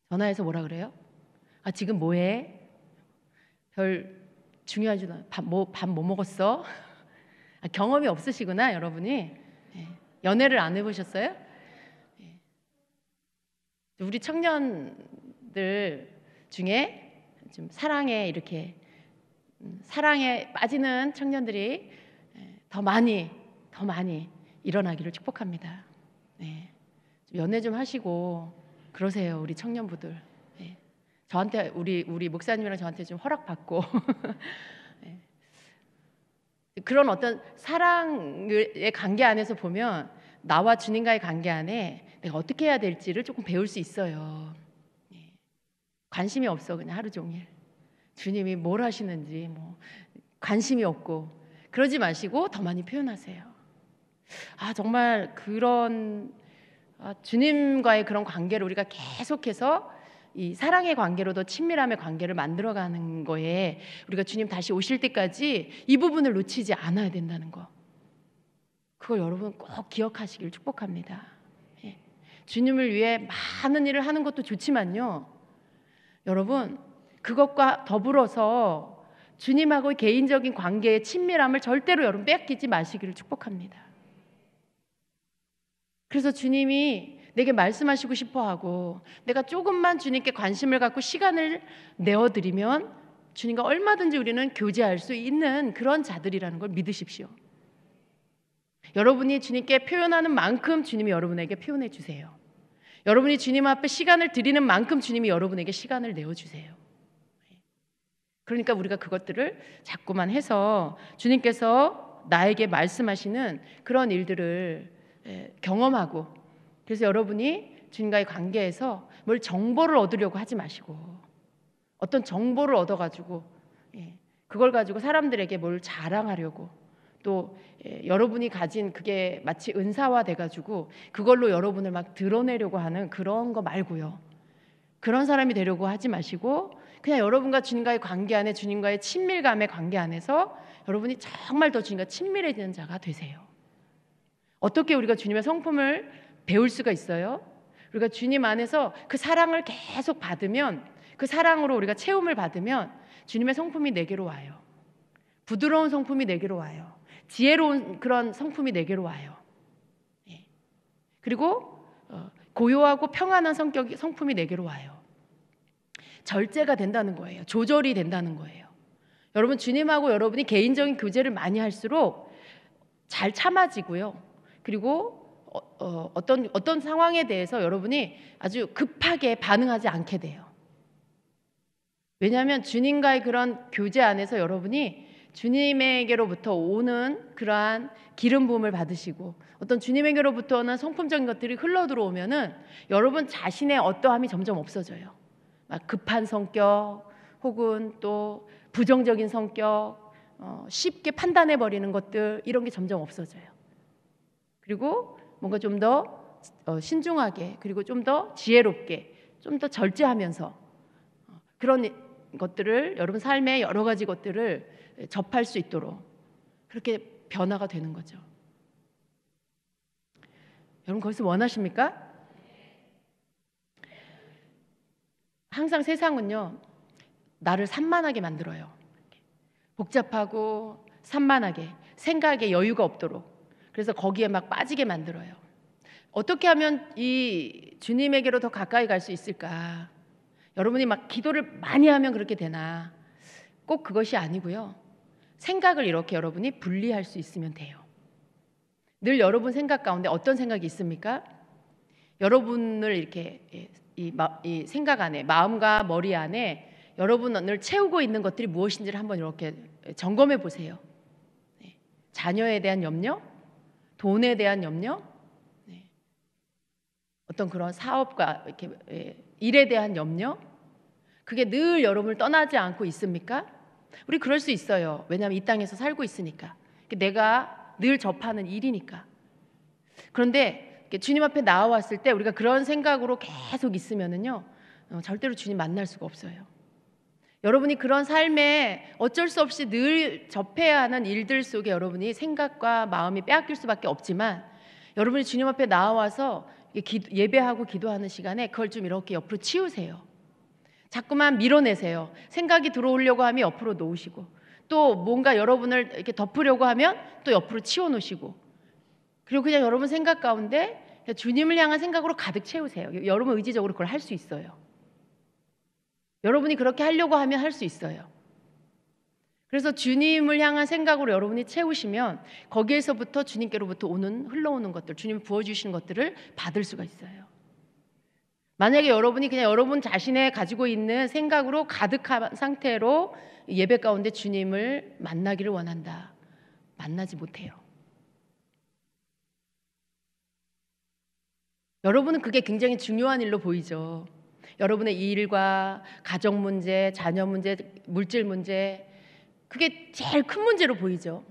전화해서 뭐라 그래요? 지금 뭐해? 별 중요한 일도 밥 뭐 먹었어? 경험이 없으시구나, 여러분이. 연애를 안 해보셨어요? 우리 청년들 중에 좀 사랑에 빠지는 청년들이 더 많이 일어나기를 축복합니다. 연애 좀 하시고 그러세요, 우리 청년부들. 저한테 우리 목사님이랑 저한테 좀 허락받고 그런 어떤 사랑의 관계 안에서 보면 나와 주님과의 관계 안에 내가 어떻게 해야 될지를 조금 배울 수 있어요. 관심이 없어, 그냥 하루 종일 주님이 뭘 하시는지 관심이 없고 그러지 마시고 더 많이 표현하세요. 정말 그런 주님과의 그런 관계를 우리가 계속해서 이 사랑의 관계로 더 친밀함의 관계를 만들어가는 거에 우리가 주님 다시 오실 때까지 이 부분을 놓치지 않아야 된다는 거, 그걸 여러분 꼭 기억하시길 축복합니다. 주님을 위해 많은 일을 하는 것도 좋지만요, 여러분 그것과 더불어서 주님하고의 개인적인 관계의 친밀함을 절대로 여러분 뺏기지 마시기를 축복합니다. 그래서 주님이 내게 말씀하시고 싶어하고 내가 조금만 주님께 관심을 갖고 시간을 내어드리면 주님과 얼마든지 우리는 교제할 수 있는 그런 자들이라는 걸 믿으십시오. 여러분이 주님께 표현하는 만큼 주님이 여러분에게 표현해 주세요. 여러분이 주님 앞에 시간을 드리는 만큼 주님이 여러분에게 시간을 내어주세요. 그러니까 우리가 그것들을 자꾸만 해서 주님께서 나에게 말씀하시는 그런 일들을 경험하고, 그래서 여러분이 주님과의 관계에서 뭘 정보를 얻으려고 하지 마시고, 어떤 정보를 얻어가지고 그걸 가지고 사람들에게 뭘 자랑하려고, 또 여러분이 가진 그게 마치 은사화 돼가지고 그걸로 여러분을 막 드러내려고 하는 그런 거 말고요. 그런 사람이 되려고 하지 마시고, 그냥 여러분과 주님과의 관계 안에, 주님과의 친밀감의 관계 안에서 여러분이 정말 더 주님과 친밀해지는 자가 되세요. 어떻게 우리가 주님의 성품을 배울 수가 있어요? 우리가 주님 안에서 그 사랑을 계속 받으면, 그 사랑으로 우리가 채움을 받으면 주님의 성품이 내게로 와요. 부드러운 성품이 내게로 와요. 지혜로운 그런 성품이 내게로 와요. 그리고 고요하고 평안한 성품이 내게로 와요. 절제가 된다는 거예요. 조절이 된다는 거예요. 여러분, 주님하고 여러분이 개인적인 교제를 많이 할수록 잘 참아지고요. 그리고 어떤 상황에 대해서 여러분이 아주 급하게 반응하지 않게 돼요. 왜냐하면 주님과의 그런 교제 안에서 여러분이 주님에게로부터 오는 그러한 기름 부음을 받으시고, 어떤 주님에게로부터 오는 성품적인 것들이 흘러 들어오면은 여러분 자신의 어떠함이 점점 없어져요. 막 급한 성격, 혹은 또 부정적인 성격, 쉽게 판단해 버리는 것들, 이런 게 점점 없어져요. 그리고 뭔가 좀 더 신중하게, 그리고 좀 더 지혜롭게, 좀 더 절제하면서 그런 것들을, 여러분 삶의 여러 가지 것들을 접할 수 있도록 그렇게 변화가 되는 거죠. 여러분 거기서 원하십니까? 항상 세상은요, 나를 산만하게 만들어요. 복잡하고 산만하게, 생각에 여유가 없도록. 그래서 거기에 막 빠지게 만들어요. 어떻게 하면 이 주님에게로 더 가까이 갈 수 있을까? 여러분이 막 기도를 많이 하면 그렇게 되나? 꼭 그것이 아니고요. 생각을 이렇게 여러분이 분리할 수 있으면 돼요. 늘 여러분 생각 가운데 어떤 생각이 있습니까? 여러분을 이렇게 이 생각 안에, 마음과 머리 안에 여러분을 채우고 있는 것들이 무엇인지를 한번 이렇게 점검해 보세요. 자녀에 대한 염려, 돈에 대한 염려, 어떤 그런 사업과 이렇게 일에 대한 염려, 그게 늘 여러분을 떠나지 않고 있습니까? 우리 그럴 수 있어요. 왜냐하면 이 땅에서 살고 있으니까, 내가 늘 접하는 일이니까. 그런데 주님 앞에 나와왔을 때 우리가 그런 생각으로 계속 있으면은요, 절대로 주님 만날 수가 없어요. 여러분이 그런 삶에 어쩔 수 없이 늘 접해야 하는 일들 속에 여러분이 생각과 마음이 빼앗길 수밖에 없지만, 여러분이 주님 앞에 나와서 예배하고 기도하는 시간에 그걸 좀 이렇게 옆으로 치우세요. 자꾸만 밀어내세요. 생각이 들어오려고 하면 옆으로 놓으시고, 또 뭔가 여러분을 이렇게 덮으려고 하면 또 옆으로 치워 놓으시고, 그리고 그냥 여러분 생각 가운데 주님을 향한 생각으로 가득 채우세요. 여러분 의지적으로 그걸 할 수 있어요. 여러분이 그렇게 하려고 하면 할 수 있어요. 그래서 주님을 향한 생각으로 여러분이 채우시면 거기에서부터 주님께로부터 흘러오는 것들, 주님이 부어주시는 것들을 받을 수가 있어요. 만약에 여러분이 그냥 여러분 자신의 가지고 있는 생각으로 가득한 상태로 예배 가운데 주님을 만나기를 원한다, 만나지 못해요. 여러분은 그게 굉장히 중요한 일로 보이죠. 여러분의 일과 가정 문제, 자녀 문제, 물질 문제, 그게 제일 큰 문제로 보이죠.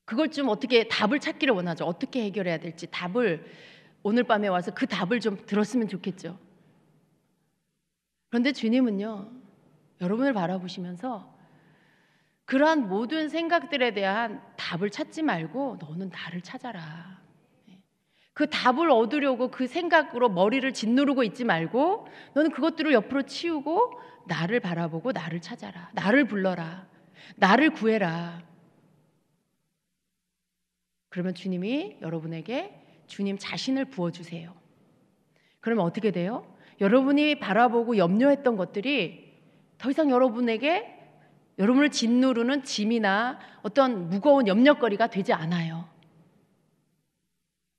그걸 좀 어떻게 답을 찾기를 원하죠. 어떻게 해결해야 될지 답을, 오늘 밤에 와서 그 답을 좀 들었으면 좋겠죠. 그런데 주님은요, 여러분을 바라보시면서 그러한 모든 생각들에 대한 답을 찾지 말고 너는 나를 찾아라. 그 답을 얻으려고 그 생각으로 머리를 짓누르고 있지 말고 너는 그것들을 옆으로 치우고 나를 바라보고 나를 찾아라. 나를 불러라. 나를 구해라. 그러면 주님이 여러분에게 주님 자신을 부어주세요. 그러면 어떻게 돼요? 여러분이 바라보고 염려했던 것들이 더 이상 여러분을 짓누르는 짐이나 어떤 무거운 염려거리가 되지 않아요.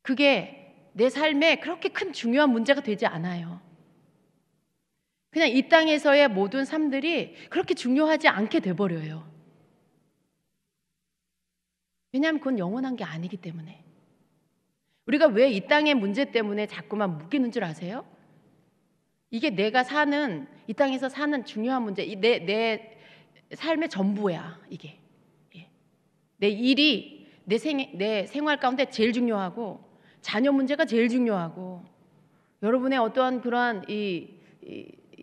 그게 내 삶에 그렇게 큰 중요한 문제가 되지 않아요. 그냥 이 땅에서의 모든 삶들이 그렇게 중요하지 않게 돼버려요. 왜냐하면 그건 영원한 게 아니기 때문에. 우리가 왜 이 땅의 문제 때문에 자꾸만 묶이는 줄 아세요? 이게 내가 사는, 이 땅에서 사는 중요한 문제, 내 삶의 전부야, 이게. 예. 내 일이 내 생활 가운데 제일 중요하고, 자녀 문제가 제일 중요하고, 여러분의 어떠한 그러한 이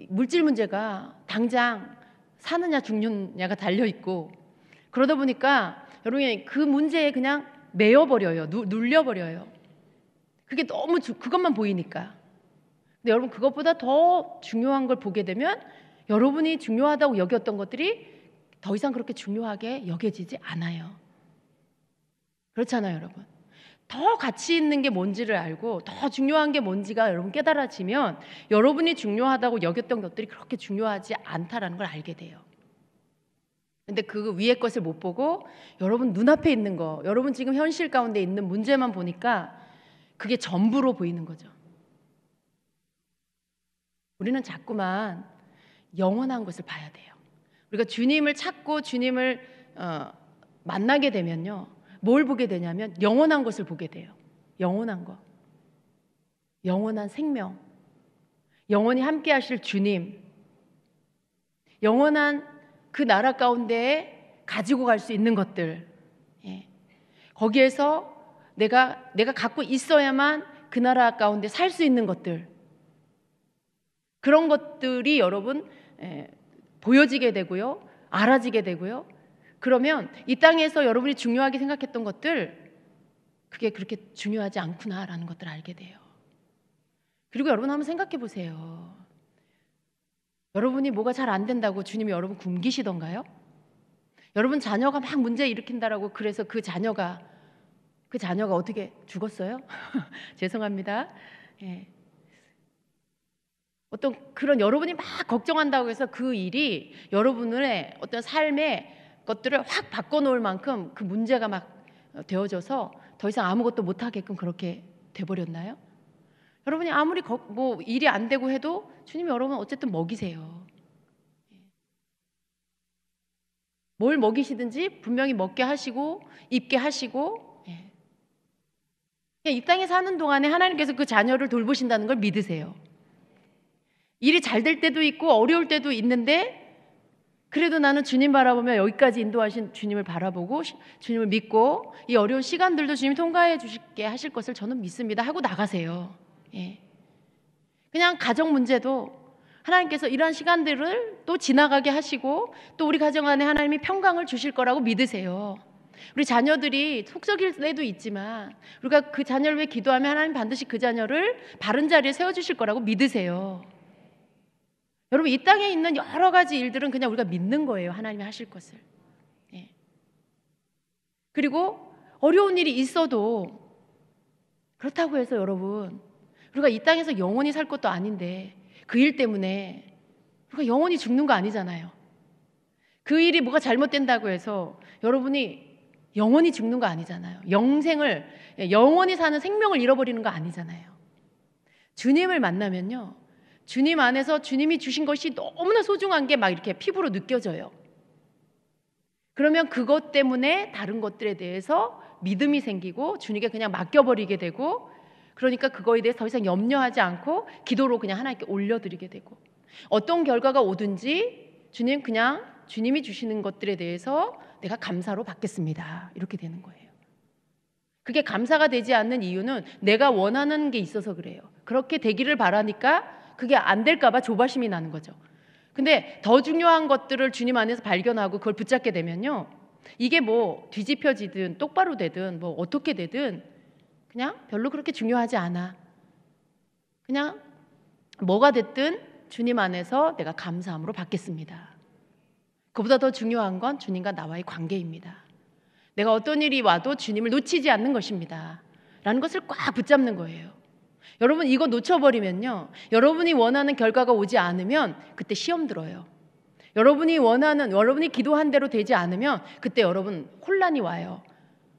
물질 문제가 당장 사느냐 죽느냐가 달려 있고, 그러다 보니까 여러분이 그 문제에 그냥 매여버려요. 눌려버려요. 그게 너무 그것만 보이니까. 근데 여러분, 그것보다 더 중요한 걸 보게 되면 여러분이 중요하다고 여겼던 것들이 더 이상 그렇게 중요하게 여겨지지 않아요. 그렇잖아요, 여러분. 더 가치 있는 게 뭔지를 알고 더 중요한 게 뭔지가 여러분 깨달아지면 여러분이 중요하다고 여겼던 것들이 그렇게 중요하지 않다라는 걸 알게 돼요. 근데 그 위에 것을 못 보고 여러분 눈앞에 있는 거, 여러분 지금 현실 가운데 있는 문제만 보니까 그게 전부로 보이는 거죠. 우리는 자꾸만 영원한 것을 봐야 돼요. 우리가 주님을 찾고 주님을 만나게 되면요, 뭘 보게 되냐면 영원한 것을 보게 돼요. 영원한 것, 영원한 생명, 영원히 함께 하실 주님, 영원한 그 나라 가운데에 가지고 갈 수 있는 것들, 예. 거기에서 내가 갖고 있어야만 그 나라 가운데 살 수 있는 것들, 그런 것들이 여러분 보여지게 되고요, 알아지게 되고요. 그러면 이 땅에서 여러분이 중요하게 생각했던 것들, 그게 그렇게 중요하지 않구나라는 것들을 알게 돼요. 그리고 여러분 한번 생각해 보세요. 여러분이 뭐가 잘 안 된다고 주님이 여러분 굶기시던가요? 여러분 자녀가 막 문제 일으킨다라고 그래서 그 자녀가 어떻게 죽었어요? 죄송합니다. 예. 어떤 그런 여러분이 막 걱정한다고 해서 그 일이 여러분의 어떤 삶의 것들을 확 바꿔놓을 만큼 그 문제가 막 되어져서 더 이상 아무것도 못하게끔 그렇게 돼버렸나요? 여러분이 아무리 뭐 일이 안 되고 해도 주님이 여러분 어쨌든 먹이세요. 뭘 먹이시든지 분명히 먹게 하시고 입게 하시고, 이 땅에 사는 동안에 하나님께서 그 자녀를 돌보신다는 걸 믿으세요. 일이 잘 될 때도 있고 어려울 때도 있는데, 그래도 나는 주님 바라보며 여기까지 인도하신 주님을 바라보고 주님을 믿고 이 어려운 시간들도 주님이 통과해 주시게 하실 것을 저는 믿습니다 하고 나가세요. 예. 그냥 가정 문제도 하나님께서 이러한 시간들을 또 지나가게 하시고 또 우리 가정 안에 하나님이 평강을 주실 거라고 믿으세요. 우리 자녀들이 속썩일 때도 있지만 우리가 그 자녀를 위해 기도하면 하나님 반드시 그 자녀를 바른 자리에 세워주실 거라고 믿으세요. 여러분, 이 땅에 있는 여러 가지 일들은 그냥 우리가 믿는 거예요. 하나님이 하실 것을. 예. 그리고 어려운 일이 있어도 그렇다고 해서 여러분, 우리가 이 땅에서 영원히 살 것도 아닌데 그 일 때문에 우리가 영원히 죽는 거 아니잖아요. 그 일이 뭐가 잘못된다고 해서 여러분이 영원히 죽는 거 아니잖아요. 영원히 사는 생명을 잃어버리는 거 아니잖아요. 주님을 만나면요, 주님 안에서 주님이 주신 것이 너무나 소중한 게 막 이렇게 피부로 느껴져요. 그러면 그것 때문에 다른 것들에 대해서 믿음이 생기고 주님께 그냥 맡겨버리게 되고, 그러니까 그거에 대해서 더 이상 염려하지 않고 기도로 그냥 하나님께 올려드리게 되고, 어떤 결과가 오든지 주님이 주시는 것들에 대해서 내가 감사로 받겠습니다, 이렇게 되는 거예요. 그게 감사가 되지 않는 이유는 내가 원하는 게 있어서 그래요. 그렇게 되기를 바라니까 그게 안 될까 봐 조바심이 나는 거죠. 근데 더 중요한 것들을 주님 안에서 발견하고 그걸 붙잡게 되면요, 이게 뭐 뒤집혀지든 똑바로 되든 뭐 어떻게 되든 그냥 별로 그렇게 중요하지 않아. 그냥 뭐가 됐든 주님 안에서 내가 감사함으로 받겠습니다. 그보다 더 중요한 건 주님과 나와의 관계입니다. 내가 어떤 일이 와도 주님을 놓치지 않는 것입니다 라는 것을 꽉 붙잡는 거예요. 여러분, 이거 놓쳐버리면요, 여러분이 원하는 결과가 오지 않으면 그때 시험 들어요. 여러분이 기도한 대로 되지 않으면 그때 여러분 혼란이 와요.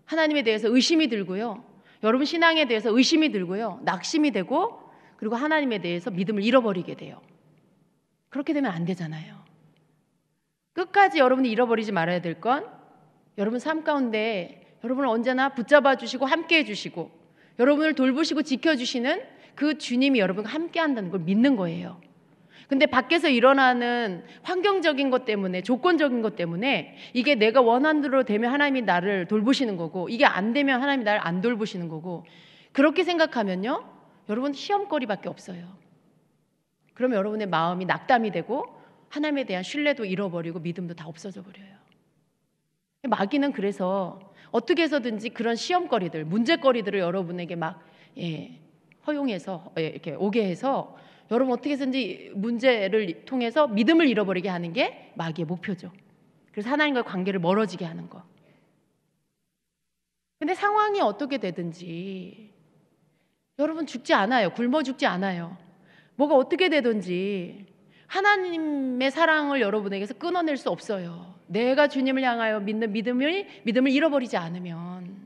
하나님에 대해서 의심이 들고요, 여러분 신앙에 대해서 의심이 들고요, 낙심이 되고, 그리고 하나님에 대해서 믿음을 잃어버리게 돼요. 그렇게 되면 안 되잖아요. 끝까지 여러분이 잃어버리지 말아야 될 건, 여러분 삶 가운데 여러분을 언제나 붙잡아 주시고 함께 해주시고 여러분을 돌보시고 지켜주시는 그 주님이 여러분과 함께 한다는 걸 믿는 거예요. 근데 밖에서 일어나는 환경적인 것 때문에, 조건적인 것 때문에 이게 내가 원하는 대로 되면 하나님이 나를 돌보시는 거고, 이게 안 되면 하나님이 나를 안 돌보시는 거고, 그렇게 생각하면요, 여러분 시험거리밖에 없어요. 그러면 여러분의 마음이 낙담이 되고 하나님에 대한 신뢰도 잃어버리고 믿음도 다 없어져 버려요. 마귀는 그래서 어떻게 해서든지 그런 시험거리들, 문제거리들을 여러분에게 막 허용해서 이렇게 오게 해서 여러분 어떻게 해서든지 문제를 통해서 믿음을 잃어버리게 하는 게 마귀의 목표죠. 그래서 하나님과의 관계를 멀어지게 하는 거. 근데 상황이 어떻게 되든지 여러분 죽지 않아요. 굶어 죽지 않아요. 뭐가 어떻게 되든지 하나님의 사랑을 여러분에게서 끊어낼 수 없어요. 내가 주님을 향하여 믿는 믿음을 잃어버리지 않으면.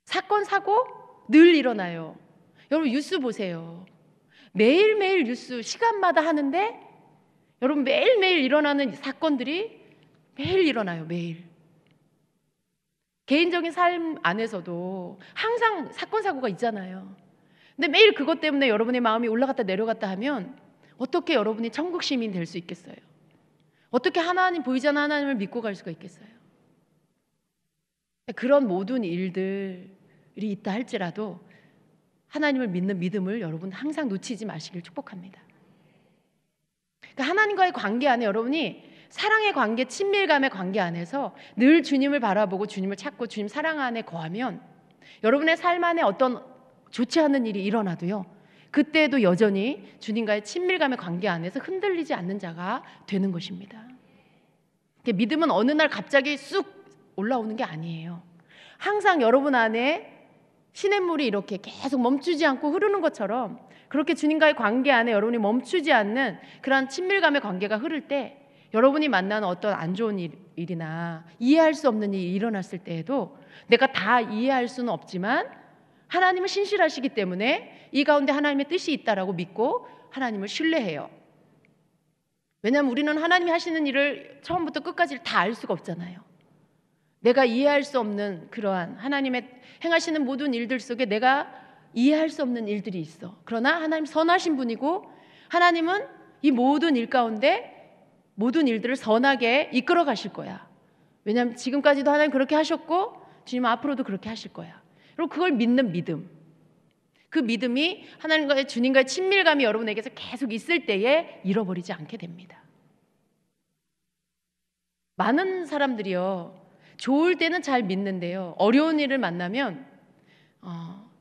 사건 사고 늘 일어나요. 여러분 뉴스 보세요. 매일매일 뉴스 시간마다 하는데 여러분 매일매일 일어나는 사건들이 매일 일어나요. 매일. 개인적인 삶 안에서도 항상 사건 사고가 있잖아요. 근데 매일 그것 때문에 여러분의 마음이 올라갔다 내려갔다 하면 어떻게 여러분이 천국 시민이 될 수 있겠어요? 어떻게 하나님 보이지 않는 하나님을 믿고 갈 수가 있겠어요? 그런 모든 일들이 있다 할지라도 하나님을 믿는 믿음을 여러분 항상 놓치지 마시길 축복합니다. 그러니까 하나님과의 관계 안에 여러분이 사랑의 관계, 친밀감의 관계 안에서 늘 주님을 바라보고 주님을 찾고 주님 사랑 안에 거하면 여러분의 삶 안에 어떤 좋지 않은 일이 일어나도요, 그때도 여전히 주님과의 친밀감의 관계 안에서 흔들리지 않는 자가 되는 것입니다. 믿음은 어느 날 갑자기 쑥 올라오는 게 아니에요. 항상 여러분 안에 시냇물이 이렇게 계속 멈추지 않고 흐르는 것처럼 그렇게 주님과의 관계 안에 여러분이 멈추지 않는 그런 친밀감의 관계가 흐를 때 여러분이 만나는 어떤 안 좋은 일이나 이해할 수 없는 일이 일어났을 때에도 내가 다 이해할 수는 없지만 하나님은 신실하시기 때문에 이 가운데 하나님의 뜻이 있다라고 믿고 하나님을 신뢰해요. 왜냐하면 우리는 하나님이 하시는 일을 처음부터 끝까지 다 알 수가 없잖아요. 내가 이해할 수 없는 그러한 하나님의 행하시는 모든 일들 속에 내가 이해할 수 없는 일들이 있어. 그러나 하나님 선하신 분이고 하나님은 이 모든 일 가운데 모든 일들을 선하게 이끌어 가실 거야. 왜냐하면 지금까지도 하나님 그렇게 하셨고 주님은 앞으로도 그렇게 하실 거야. 그리고 그걸 믿는 믿음, 그 믿음이 하나님과의 주님과의 친밀감이 여러분에게서 계속 있을 때에 잃어버리지 않게 됩니다. 많은 사람들이요, 좋을 때는 잘 믿는데요, 어려운 일을 만나면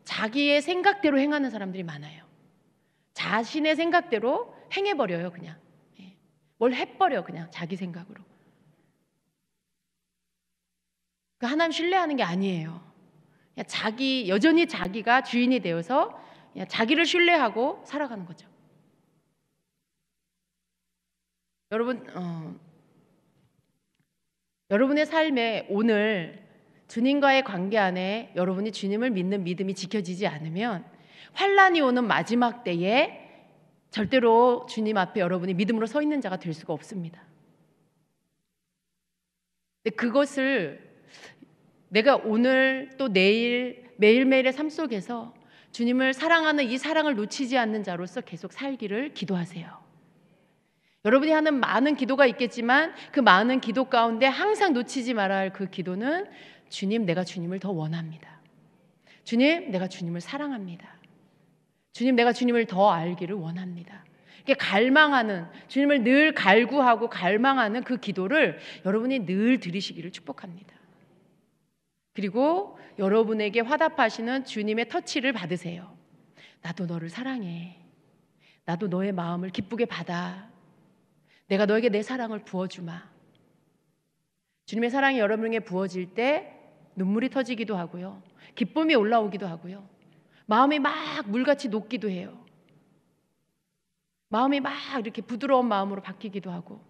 자기의 생각대로 행하는 사람들이 많아요. 자신의 생각대로 행해버려요. 그냥 뭘 해버려, 그냥 자기 생각으로. 그러니까 하나님 신뢰하는 게 아니에요. 그냥 여전히 자기가 주인이 되어서 그냥 자기를 신뢰하고 살아가는 거죠. 여러분, 여러분의 삶에 오늘 주님과의 관계 안에 여러분이 주님을 믿는 믿음이 지켜지지 않으면 환난이 오는 마지막 때에 절대로 주님 앞에 여러분이 믿음으로 서 있는 자가 될 수가 없습니다. 근데 그것을 내가 오늘 또 내일 매일매일의 삶 속에서 주님을 사랑하는 이 사랑을 놓치지 않는 자로서 계속 살기를 기도하세요. 여러분이 하는 많은 기도가 있겠지만 그 많은 기도 가운데 항상 놓치지 말아야 할 그 기도는 주님, 내가 주님을 더 원합니다. 주님, 내가 주님을 사랑합니다. 주님, 내가 주님을 더 알기를 원합니다. 이렇게 갈망하는, 주님을 늘 갈구하고 갈망하는 그 기도를 여러분이 늘 들으시기를 축복합니다. 그리고 여러분에게 화답하시는 주님의 터치를 받으세요. 나도 너를 사랑해. 나도 너의 마음을 기쁘게 받아. 내가 너에게 내 사랑을 부어주마. 주님의 사랑이 여러분에게 부어질 때 눈물이 터지기도 하고요, 기쁨이 올라오기도 하고요, 마음이 막 물같이 녹기도 해요. 마음이 막 이렇게 부드러운 마음으로 바뀌기도 하고,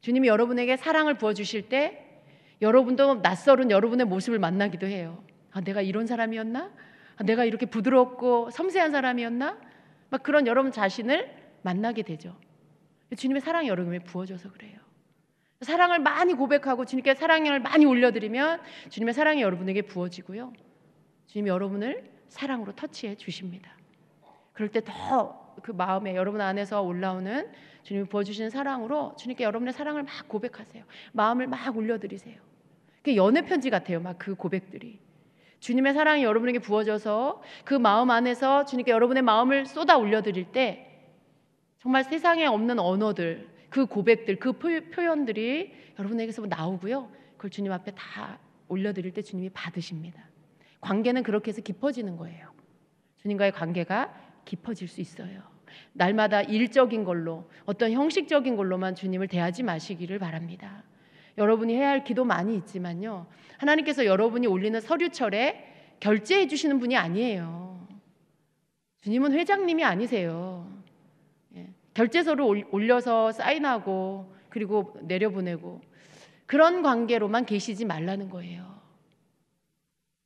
주님이 여러분에게 사랑을 부어주실 때 여러분도 낯설은 여러분의 모습을 만나기도 해요. 아, 내가 이런 사람이었나? 아, 내가 이렇게 부드럽고 섬세한 사람이었나? 막 그런 여러분 자신을 만나게 되죠. 주님의 사랑이 여러분에게 부어져서 그래요. 사랑을 많이 고백하고 주님께 사랑을 많이 올려드리면 주님의 사랑이 여러분에게 부어지고요. 주님이 여러분을 사랑으로 터치해 주십니다. 그럴 때 더 그 마음에 여러분 안에서 올라오는 주님이 부어주시는 사랑으로 주님께 여러분의 사랑을 막 고백하세요. 마음을 막 올려드리세요. 그게 연애 편지 같아요. 막 그 고백들이 주님의 사랑이 여러분에게 부어져서 그 마음 안에서 주님께 여러분의 마음을 쏟아 올려드릴 때 정말 세상에 없는 언어들, 그 고백들, 그 표현들이 여러분에게서 나오고요. 그걸 주님 앞에 다 올려드릴 때 주님이 받으십니다. 관계는 그렇게 해서 깊어지는 거예요. 주님과의 관계가 깊어질 수 있어요. 날마다 일적인 걸로, 어떤 형식적인 걸로만 주님을 대하지 마시기를 바랍니다. 여러분이 해야 할 기도 많이 있지만요, 하나님께서 여러분이 올리는 서류철에 결제해 주시는 분이 아니에요. 주님은 회장님이 아니세요. 결제서를 올려서 사인하고 그리고 내려보내고 그런 관계로만 계시지 말라는 거예요.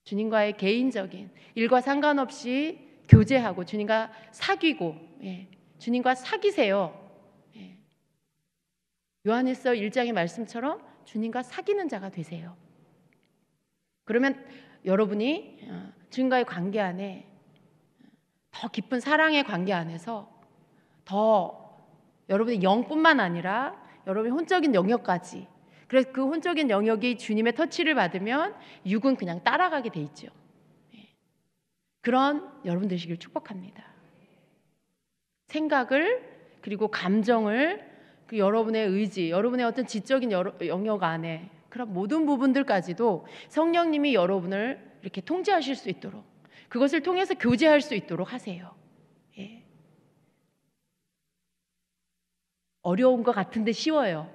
주님과의 개인적인 일과 상관없이 교제하고 주님과 사귀고, 주님과 사귀세요. 요한일서 1장의 말씀처럼 주님과 사귀는 자가 되세요. 그러면 여러분이 주님과의 관계 안에 더 깊은 사랑의 관계 안에서 더 여러분의 영뿐만 아니라 여러분의 혼적인 영역까지, 그래서 그 혼적인 영역이 주님의 터치를 받으면 육은 그냥 따라가게 돼 있죠. 그런 여러분 되시길 축복합니다. 생각을 그리고 감정을 그 여러분의 의지, 여러분의 어떤 지적인 영역 안에 그런 모든 부분들까지도 성령님이 여러분을 이렇게 통제하실 수 있도록, 그것을 통해서 교제할 수 있도록 하세요. 어려운 것 같은데 쉬워요.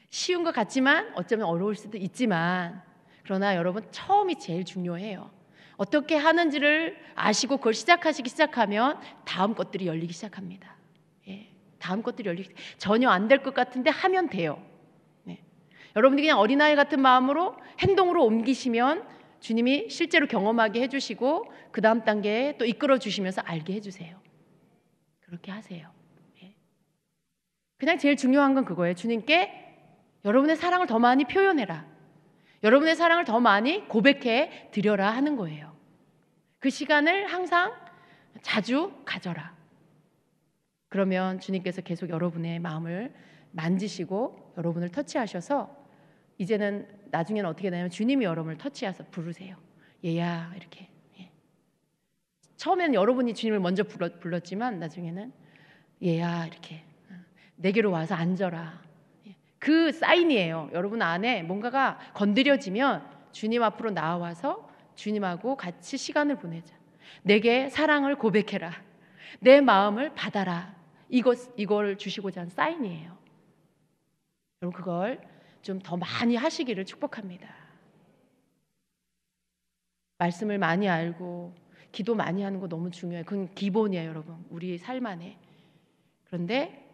쉬운 것 같지만 어쩌면 어려울 수도 있지만, 그러나 여러분 처음이 제일 중요해요. 어떻게 하는지를 아시고 그걸 시작하면 다음 것들이 열리기 시작합니다. 다음 것들이 전혀 안 될 것 같은데 하면 돼요. 여러분이 그냥 어린아이 같은 마음으로 행동으로 옮기시면 주님이 실제로 경험하게 해주시고 그 다음 단계에 또 이끌어 주시면서 알게 해주세요. 그렇게 하세요. 그냥 제일 중요한 건 그거예요. 주님께 여러분의 사랑을 더 많이 표현해라, 여러분의 사랑을 더 많이 고백해 드려라 하는 거예요. 그 시간을 항상 자주 가져라. 그러면 주님께서 계속 여러분의 마음을 만지시고 여러분을 터치하셔서 이제는 나중에는 어떻게 되냐면 주님이 여러분을 터치해서 부르세요. 얘야 이렇게. 처음에는 여러분이 주님을 먼저 불렀지만 나중에는 얘야 이렇게 내게로 와서 앉아라. 그 사인이에요. 여러분 안에 뭔가가 건드려지면 주님 앞으로 나와서 주님하고 같이 시간을 보내자. 내게 사랑을 고백해라. 내 마음을 받아라. 이걸 주시고자 한 사인이에요. 여러분 그걸 좀 더 많이 하시기를 축복합니다. 말씀을 많이 알고 기도 많이 하는 거 너무 중요해요. 그건 기본이에요, 여러분. 우리 삶 안에. 그런데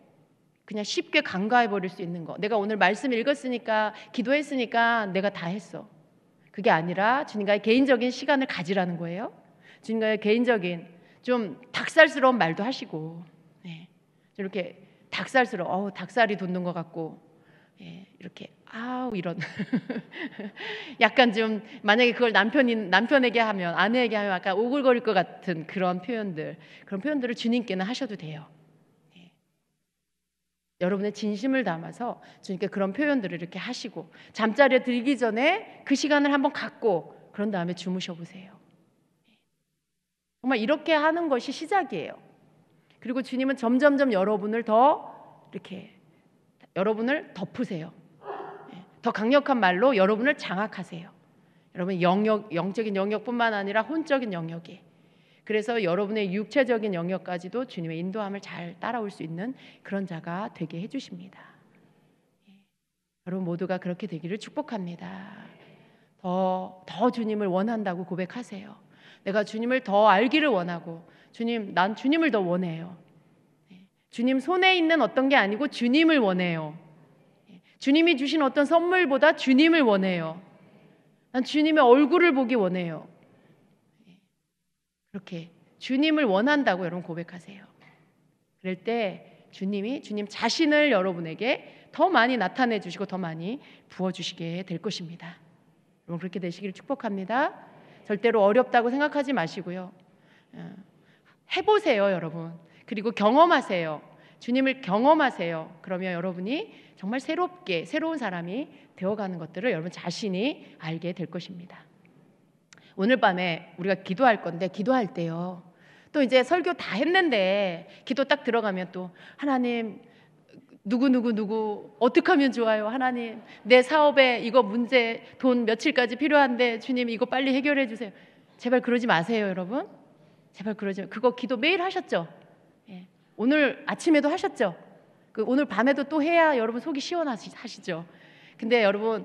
그냥 쉽게 간과해 버릴 수 있는 거, 내가 오늘 말씀 읽었으니까 기도했으니까 내가 다 했어, 그게 아니라 주님과의 개인적인 시간을 가지라는 거예요. 주님과의 개인적인 좀 닭살스러운 말도 하시고, 이렇게 닭살스러워, 닭살이 돋는 것 같고, 이렇게 아우 이런 약간 좀 만약에 그걸 남편에게 하면, 아내에게 하면 약간 오글거릴 것 같은 그런 표현들을 주님께는 하셔도 돼요. 여러분의 진심을 담아서 주님께 그런 표현들을 이렇게 하시고 잠자리에 들기 전에 그 시간을 한번 갖고 그런 다음에 주무셔 보세요. 정말 이렇게 하는 것이 시작이에요. 그리고 주님은 점점점 여러분을 덮으세요. 더 강력한 말로 여러분을 장악하세요. 여러분 영적인 영역뿐만 아니라 혼적인 영역에, 그래서 여러분의 육체적인 영역까지도 주님의 인도함을 잘 따라올 수 있는 그런 자가 되게 해주십니다. 여러분 모두가 그렇게 되기를 축복합니다. 더 주님을 원한다고 고백하세요. 내가 주님을 더 알기를 원하고, 주님, 난 주님을 더 원해요. 주님 손에 있는 어떤 게 아니고 주님을 원해요. 주님이 주신 어떤 선물보다 주님을 원해요. 난 주님의 얼굴을 보기 원해요. 그렇게 주님을 원한다고 여러분 고백하세요. 그럴 때 주님 자신을 여러분에게 더 많이 나타내 주시고 더 많이 부어 주시게 될 것입니다. 여러분 그렇게 되시기를 축복합니다. 절대로 어렵다고 생각하지 마시고요. 해보세요, 여러분. 그리고 경험하세요. 주님을 경험하세요. 그러면 여러분이 정말 새로운 사람이 되어가는 것들을 여러분 자신이 알게 될 것입니다. 오늘 밤에 우리가 기도할 건데, 기도할 때요, 또 이제 설교 다 했는데 기도 딱 들어가면 또 하나님 누구 어떻게 하면 좋아요? 하나님 내 사업에 이거 문제 돈 며칠까지 필요한데 주님 이거 빨리 해결해 주세요. 제발 그러지 마세요, 여러분. 제발 그러지 마세요. 그거 기도 매일 하셨죠? 예. 오늘 아침에도 하셨죠? 오늘 밤에도 또 해야 여러분 속이 시원하시죠? 근데 여러분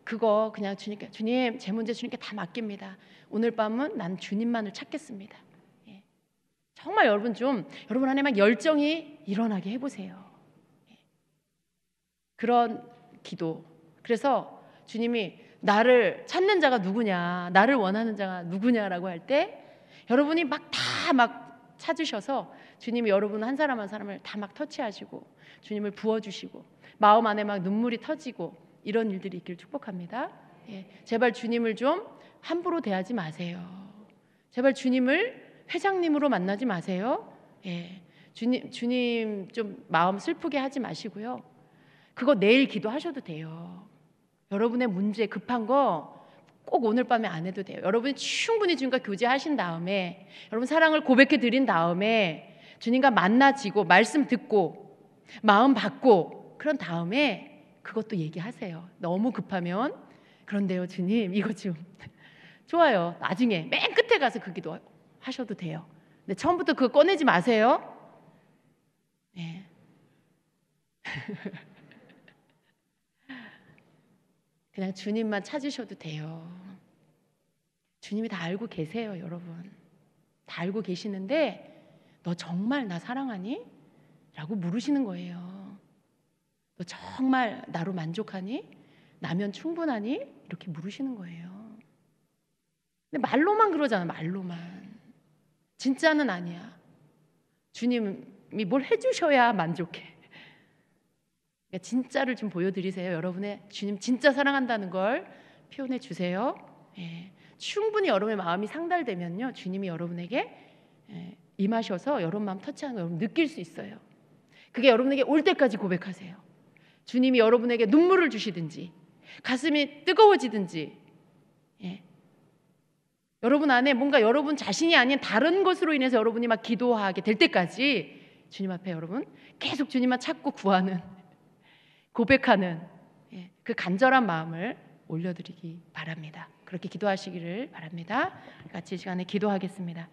그거 그냥 주님 제 문제 주님께 다 맡깁니다. 오늘 밤은 난 주님만을 찾겠습니다. 예. 정말 여러분 안에 막 열정이 일어나게 해보세요. 예. 그런 기도. 그래서 주님이 나를 찾는 자가 누구냐, 나를 원하는 자가 누구냐라고 할 때 여러분이 막 찾으셔서 주님이 여러분 한 사람 한 사람을 다 막 터치하시고 주님을 부어주시고 마음 안에 막 눈물이 터지고 이런 일들이 있기를 축복합니다. 예, 제발 주님을 좀 함부로 대하지 마세요. 제발 주님을 회장님으로 만나지 마세요. 예, 주님 좀 마음 슬프게 하지 마시고요. 그거 내일 기도하셔도 돼요. 여러분의 문제 급한 거 꼭 오늘 밤에 안 해도 돼요. 여러분이 충분히 주님과 교제하신 다음에 여러분 사랑을 고백해 드린 다음에 주님과 만나지고 말씀 듣고 마음 받고 그런 다음에 그것도 얘기하세요. 너무 급하면 그런데요 주님 이거 좀 좋아요. 나중에 맨 끝에 가서 그 기도 하셔도 돼요. 근데 처음부터 그거 꺼내지 마세요. 네. 그냥 주님만 찾으셔도 돼요. 주님이 다 알고 계세요, 여러분. 다 알고 계시는데 너 정말 나 사랑하니? 라고 물으시는 거예요. 너 정말 나로 만족하니? 나면 충분하니? 이렇게 물으시는 거예요. 근데 말로만 그러잖아, 말로만. 진짜는 아니야. 주님이 뭘 해주셔야 만족해. 그러니까 진짜를 좀 보여드리세요. 여러분의 주님 진짜 사랑한다는 걸 표현해 주세요. 예. 충분히 여러분의 마음이 상달되면요, 주님이 여러분에게 임하셔서 여러분 마음 터치하는 걸 여러분 느낄 수 있어요. 그게 여러분에게 올 때까지 고백하세요. 주님이 여러분에게 눈물을 주시든지 가슴이 뜨거워지든지, 예. 여러분 안에 뭔가 여러분 자신이 아닌 다른 것으로 인해서 여러분이 막 기도하게 될 때까지 주님 앞에 여러분 계속 주님만 찾고 구하는, 고백하는, 예, 그 간절한 마음을 올려드리기 바랍니다. 그렇게 기도하시기를 바랍니다. 같이 이 시간에 기도하겠습니다.